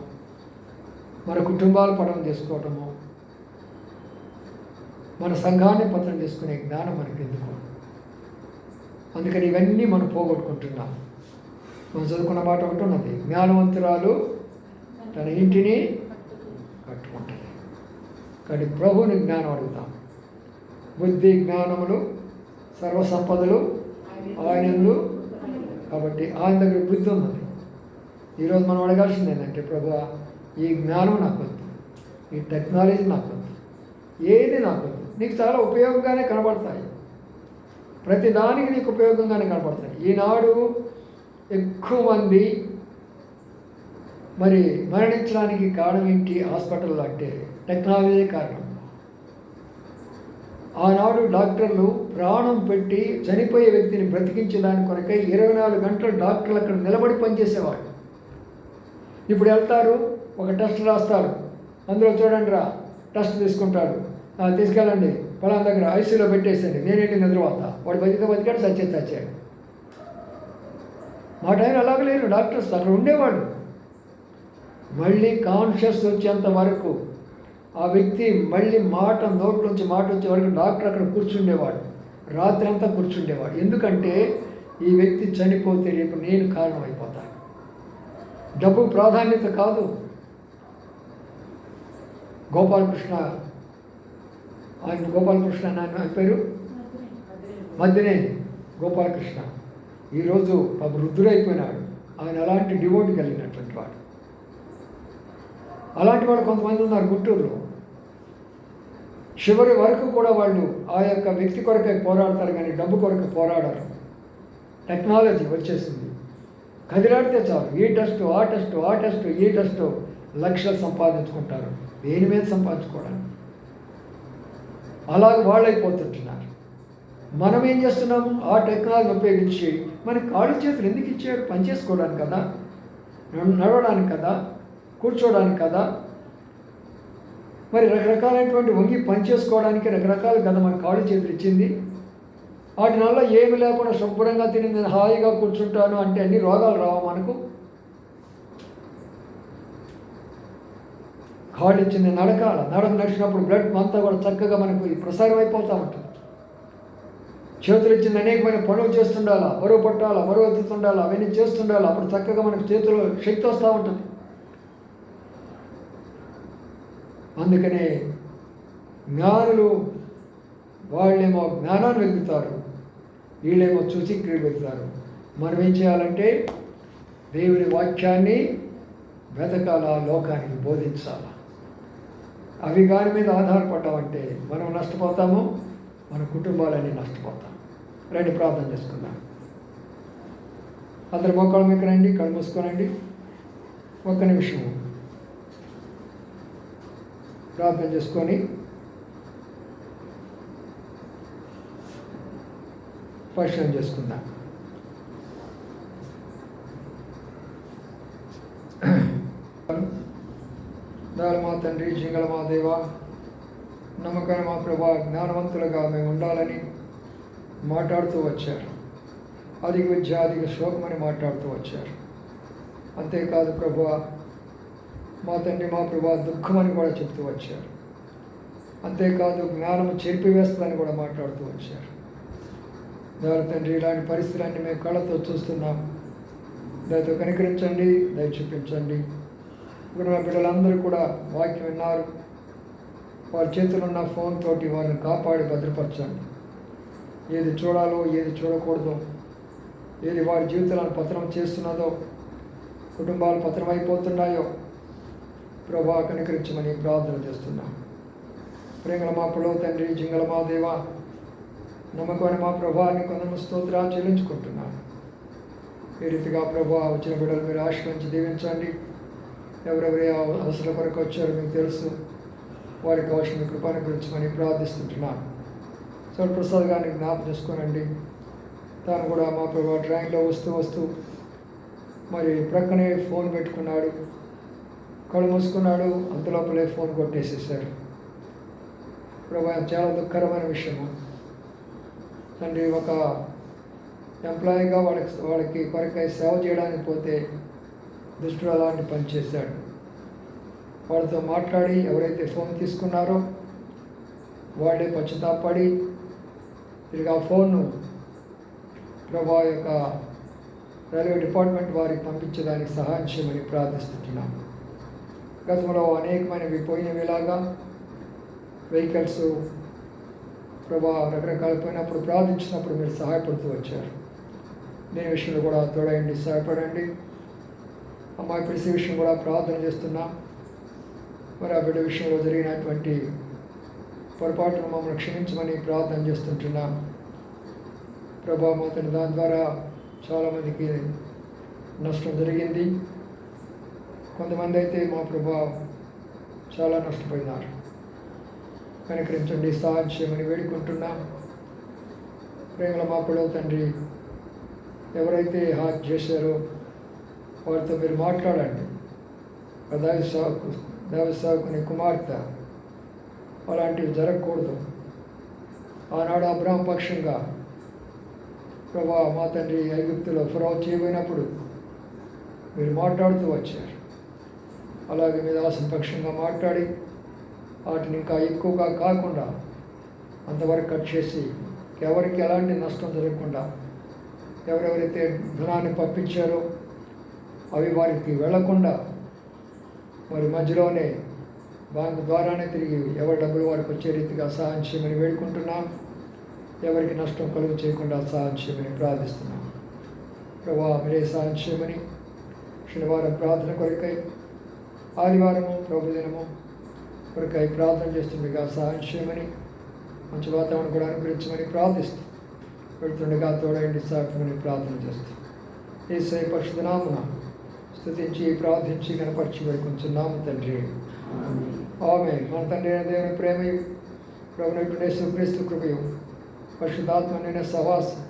మన కుటుంబాలు పతనం చేసుకోవడము, మన సంఘాన్ని పతనం చేసుకునే జ్ఞానం మనకి ఎందుకు? అందుకని ఇవన్నీ మనం పోగొట్టుకుంటున్నాం. మనం చదువుకున్న మాట ఒకటి ఉన్నది, జ్ఞానవంతురాలు తన ఇంటిని కట్టుకుంటుంది. కానీ ప్రభువుని జ్ఞానం అడుగుతాం. బుద్ధి జ్ఞానములు సర్వసంపదలు ఆయనందు, కాబట్టి ఆయన దగ్గర బుద్ధి ఉన్నది. ఈరోజు మనం అడగాల్సింది ఏంటంటే, ప్రభువా ఈ జ్ఞానం నాకు వద్దు, ఈ టెక్నాలజీ నాకు వద్దు, ఏది నాకు వద్దు. నీకు చాలా ఉపయోగంగానే కనబడతాయి, ప్రతి దానికి నీకు ఉపయోగంగానే కనబడతాయి. ఈనాడు ఎక్కువ మంది మరి మరణించడానికి కారణం ఏంటి హాస్పిటల్లో అంటే టెక్నాలజీ కారణం. ఆనాడు డాక్టర్లు ప్రాణం పెట్టి చనిపోయే వ్యక్తిని బ్రతికించే దాని కొరకై 24 గంటలు డాక్టర్లు అక్కడ నిలబడి పనిచేసేవాళ్ళు. ఇప్పుడు వెళ్తారు, ఒక టెస్ట్ రాస్తారు, అందులో చూడండి రా టెస్ట్ తీసుకుంటాడు, తీసుకెళ్ళండి పలానా దగ్గర ఐసీలో పెట్టేసండి, నేనేంటి నిద్రపోత, వాడు బతికాడు చచ్చాడు. మా టైం అలాగ లేరు, డాక్టర్స్ అక్కడ ఉండేవాడు. మళ్ళీ కాన్షియస్ వచ్చేంత వరకు ఆ వ్యక్తి మళ్ళీ మాట నోట్లోంచి మాట వచ్చే వరకు డాక్టర్ అక్కడ కూర్చుండేవాడు, రాత్రి అంతా కూర్చుండేవాడు. ఎందుకంటే ఈ వ్యక్తి చనిపోతే రేపు నేను కారణం అయిపోతాను. డబ్బు ప్రాధాన్యత కాదు. గోపాలకృష్ణ, ఆయన గోపాలకృష్ణ ఆయన పేరు మధ్యనేని గోపాలకృష్ణ, ఈరోజు వృద్ధుడైపోయినాడు. ఆయన అలాంటి డివోట్ కలిగినటువంటి వాడు. అలాంటి వాళ్ళు కొంతమంది ఉన్నారు గుంటూరులో. చివరి వరకు కూడా వాళ్ళు ఆ యొక్క వ్యక్తి కొరకై పోరాడతారు, కానీ డబ్బు కొరకు పోరాడరు. టెక్నాలజీ వచ్చేసింది, కదిలాడితే చాలు ఈ టెస్ట్ ఆ టెస్ట్ ఆ టెస్ట్ ఈ టెస్ట్, లక్షలు సంపాదించుకుంటారు. దేని మీద సంపాదించుకోవడానికి? అలాగే వాళ్ళైపోతుంటున్నారు. మనం ఏం చేస్తున్నాము? ఆ టెక్నాలజీ ఉపయోగించి మనకి కాళ్ళు చేతులు ఎందుకు ఇచ్చాడు? పనిచేసుకోవడానికి కదా, నడవడానికి కదా, కూర్చోవడానికి కదా. మరి రకరకాలైనటువంటి వంగి పనిచేసుకోవడానికి రకరకాలు కదా మన కాళ్ళు చేతులు ఇచ్చింది. వాటి వల్ల ఏమి లేకుండా శుభ్రంగా తిని నేను హాయిగా కూర్చుంటాను అంటే అన్ని రోగాలు రావా మనకు? కాళ్ళు ఇచ్చింది నడక నడిచినప్పుడు బ్లడ్ అంతా కూడా చక్కగా మనకు ప్రసారం అయిపోతూ ఉంటుంది. చేతులు ఇచ్చింది అనేకమైన పనులు చేస్తుండాలా, బరువు పట్టాలా, బరువు ఎత్తుతుండాలా, అవన్నీ చేస్తుండాలా, అప్పుడు చక్కగా మనకు చేతిలో శక్తి వస్తూ ఉంటుంది. అందుకనే జ్ఞానులు వాళ్ళేమో జ్ఞానాన్ని వెతుకుతారు, వీళ్ళేమో సూచిక్రియలు వెతుకుతారు. మనం ఏం చేయాలంటే దేవుని వాక్యాన్ని వెతకాల, లోకానికి బోధించాలా. అవి దాని మీద ఆధారపడ్డామంటే మనం నష్టపోతాము, మన కుటుంబాలన్నీ నష్టపోతాం. రండి ప్రార్థన చేసుకుందాం. అందరు మోకాళ్ళ మీకు రండి, కళ్ళు మూసుకోనండి. ఒక్క నిమిషం ప్రార్థన చేసుకొని పరిశీలన చేసుకుందాం. దయాళు మా తండ్రి, జింగళ మా దేవ, నమ్మకాన్ని మా ప్రభా, జ్ఞానవంతులుగా మేము ఉండాలని మాట్లాడుతూ వచ్చారు. అధిక విద్య అధిక శ్లోకమని మాట్లాడుతూ వచ్చారు. అంతేకాదు ప్రభా, మా తండ్రి మా ప్రభా, దుఃఖమని కూడా చెప్తూ వచ్చారు. అంతేకాదు జ్ఞానం చెరిపివేస్తుందని కూడా మాట్లాడుతూ వచ్చారు. దయాళు తండ్రి, ఇలాంటి పరిస్థితులన్నీ మేము కళ్ళతో చూస్తున్నాం. దయతో కనికరించండి, దయ చూపించండి. ఇప్పుడు మా బిడ్డలందరూ కూడా వాక్యం విన్నారు. వారి చేతులు ఉన్న ఫోన్ తోటి వారిని కాపాడి భద్రపరచండి. ఏది చూడాలో, ఏది చూడకూడదో, ఏది వారి జీవితాలను పతనం చేస్తున్నదో, కుటుంబాలు పతనమైపోతున్నాయో ప్రభా కనికరించమని ప్రార్థన చేస్తున్నాం. ప్రేమల మా పొడవ తండ్రి, జింగళ మా దేవ, నమ్మకమైన మా ప్రభాని కొందరు స్తోత్రాలు చెల్లించుకుంటున్నాను. ఈ రీతిగా ప్రభా వచ్చిన బిడ్డలు మీరు ఆశ్రయించి దీవించండి. ఎవరెవరి అవసరం కొరకు వచ్చారో మీకు తెలుసు. వారికి అవసరం కృపాను గురించమని ప్రార్థిస్తుంటున్నాను. ప్రసాద్ గారిని జ్ఞాపకం చేసుకోనండి. తాను కూడా మా ప్రభు ట్రైన్లో వస్తూ మరి ప్రక్కనే ఫోన్ పెట్టుకున్నాడు, కళ్ళు మూసుకున్నాడు, అంతలోపలే ఫోన్ కొట్టేసేసారు. ప్రభు చాలా దుఃఖకరమైన విషయము. తండ్రి ఒక ఎంప్లాయీగా వాళ్ళకి కొరకై సేవ చేయడానికి పోతే దుష్టుడు అలాంటి పని చేశాడు. వాళ్ళతో మాట్లాడి ఎవరైతే ఫోన్ తీసుకున్నారో వాళ్ళే పశ్చాత్తాపడి తిరిగి ఆ ఫోన్ను ప్రభా యొక్క రైల్వే డిపార్ట్మెంట్ వారికి పంపించడానికి సహాయం చేయమని ప్రార్థిస్తున్నాం. గతంలో అనేకమైనవి పోయినవిలాగా వెహికల్స్ ప్రభా రకరకాల పోయినప్పుడు ప్రార్థించినప్పుడు మీరు సహాయపడుతూ వచ్చారు. దీని విషయంలో కూడా తోడయండి, సహాయపడండి. అమ్మాయి పిలిచి విషయం కూడా ప్రార్థన చేస్తున్నాం. మరి ఆ బిడ్డ విషయంలో జరిగినటువంటి పొరపాటును మమ్మల్ని క్షమించమని ప్రార్థన చేస్తుంటున్నాం. ప్రభా మాతను దాని ద్వారా చాలామందికి నష్టం జరిగింది. కొంతమంది అయితే మా ప్రభా చాలా నష్టపోయినారు. కనికరించండి, సహాయం చేయమని వేడుకుంటున్నాం. ప్రేమల మా పిల్లల తండ్రి ఎవరైతే హార్ట్ చేశారో వారితో మీరు మాట్లాడండి. దైవ సేవకుని కుమార్తె అలాంటివి జరగకూడదు. ఆనాడు అబ్రహాం పక్షంగా ప్రభా మా తండ్రి ఐగుప్తులో ఫరో చేయబోయినప్పుడు మీరు మాట్లాడుతూ వచ్చారు. అలాగే మీ దాసం పక్షంగా మాట్లాడి వాటిని ఇంకా ఎక్కువగా కాకుండా అంతవరకు కట్ చేసి ఎవరికి ఎలాంటి నష్టం జరగకుండా ఎవరెవరైతే ధనాన్ని పంపించారో అవి వారికి వెళ్లకుండా మరి మధ్యలోనే బ్యాంకు ద్వారానే తిరిగి ఎవరి డబ్బులు వారికి వచ్చే రీతిగా సహాయం చేయమని వేడుకుంటున్నాం. ఎవరికి నష్టం కలుగు చేయకుండా సహాయం చేయమని ప్రార్థిస్తున్నాం. ప్రభా మీరే సహాయం చేయమని శనివారం ప్రార్థన కొరకై, ఆదివారము ప్రభు దినము కొరకై ప్రార్థన చేస్తుండగా సహాయం చేయమని, మంచి వాతావరణం కూడా అనుగ్రహించమని ప్రార్థిస్తూ వెళ్తుండగా తోడైండి సహాయమని ప్రార్థన చేస్తూ యేసయ్య పరిశుద్ధ నామమున స్తుతించి ప్రార్థించి కనపరిచి వేడుకొంచున్నాము తండ్రి. ఆమేన్. మన తండ్రి అయిన దేవుని ప్రేమయు ప్రభువైన యేసుక్రీస్తు కృపయు పరిశుద్ధాత్మనైన సహవాసం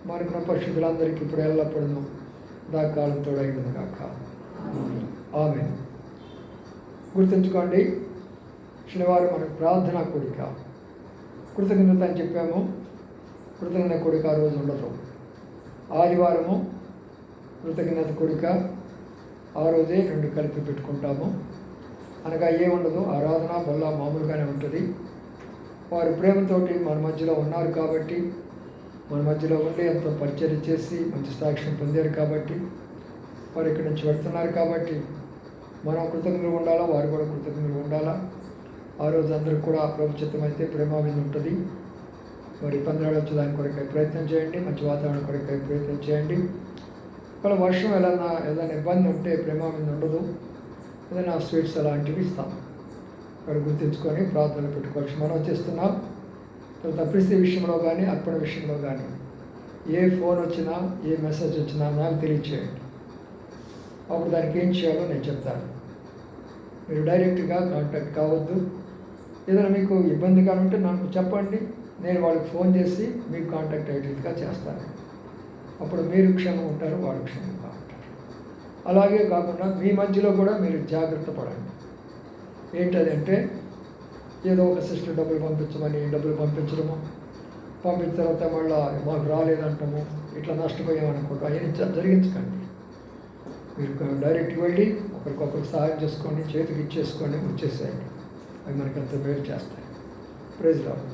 మనకున్న పరిశుద్ధులందరికీ ఇప్పుడు ఎల్లప్పుడూ దాకాలం తోడైంది కాక. ఆమేన్. గుర్తుంచుకోండి, శనివారం మనకు ప్రార్థనా కూడిక, కృతజ్ఞత అని చెప్పాము. కృతజ్ఞత కూడిక ఆ రోజు ఉండదు. ఆదివారము కృతజ్ఞత కూడిక ఆ రోజే రెండు కలిపి పెట్టుకుంటాము. అనగా ఏముండదు, ఆరాధన బల్ల మామూలుగానే ఉంటుంది. వారు ప్రేమతోటి మన మధ్యలో ఉన్నారు కాబట్టి, మన మధ్యలో ఉండి ఎంతో పరిచయం చేసి మంచి సాక్ష్యం పొందారు కాబట్టి, వారు ఇక్కడి నుంచి వెళ్తున్నారు కాబట్టి మనం కృతజ్ఞతలు ఉండాలా, వారు కూడా కృతజ్ఞతలు ఉండాలా. ఆ రోజు అందరికి కూడా ప్రభుత్వమైతే ప్రేమావిందు ఉంటుంది. మరి పంద్రాలు వచ్చేదాని కొరకై ప్రయత్నం చేయండి, మంచి వాతావరణం కొరకై ప్రయత్నం చేయండి. ఒకవేళ వర్షం ఏదైనా ఇబ్బంది ఉంటే ప్రేమావిందు ఉండదు, ఏదైనా స్వీట్స్ అలాంటివి ఇస్తాం. మరి గుర్తించుకొని ప్రార్థనలు పెట్టుకోవాల్సి మనం చేస్తున్నాం. తర్వాత ప్రతి విషయంలో కానీ అర్పణ విషయంలో కానీ ఏ ఫోన్ వచ్చినా ఏ మెసేజ్ వచ్చినా నాకు తెలియచేయండి. అప్పుడు దానికి ఏం చేయాలో నేను చెప్తాను. మీరు డైరెక్ట్గా కాంటాక్ట్ కావద్దు. ఏదైనా మీకు ఇబ్బందిగా ఉంటే నాకు చెప్పండి, నేను వాళ్ళకి ఫోన్ చేసి మీకు కాంటాక్ట్ అయ్యేట్టుగా చేస్తాను. అప్పుడు మీరు క్షేమంగా ఉంటారు, వాళ్ళు క్షేమంగా ఉంటారు. అలాగే కాకుండా మీ మధ్యలో కూడా మీరు జాగ్రత్త పడండి. ఏంటంటే ఏదో ఒక సిస్టర్ డబ్బులు పంపించమని డబ్బులు పంపించడము, పంపించిన తర్వాత మళ్ళీ మాకు రాలేదంటాము, ఇట్లా నష్టపోయామనుకుంటాం. అవన్నీ జరిగించకండి. మీరు డైరెక్ట్గా వెళ్ళి ఒకరికొకరు సహాయం చేసుకోండి, చేతికి ఇచ్చేసుకోండి, వచ్చేసేయండి. అవి మనకి అంత మేలు చేస్తాయి. Praise lord.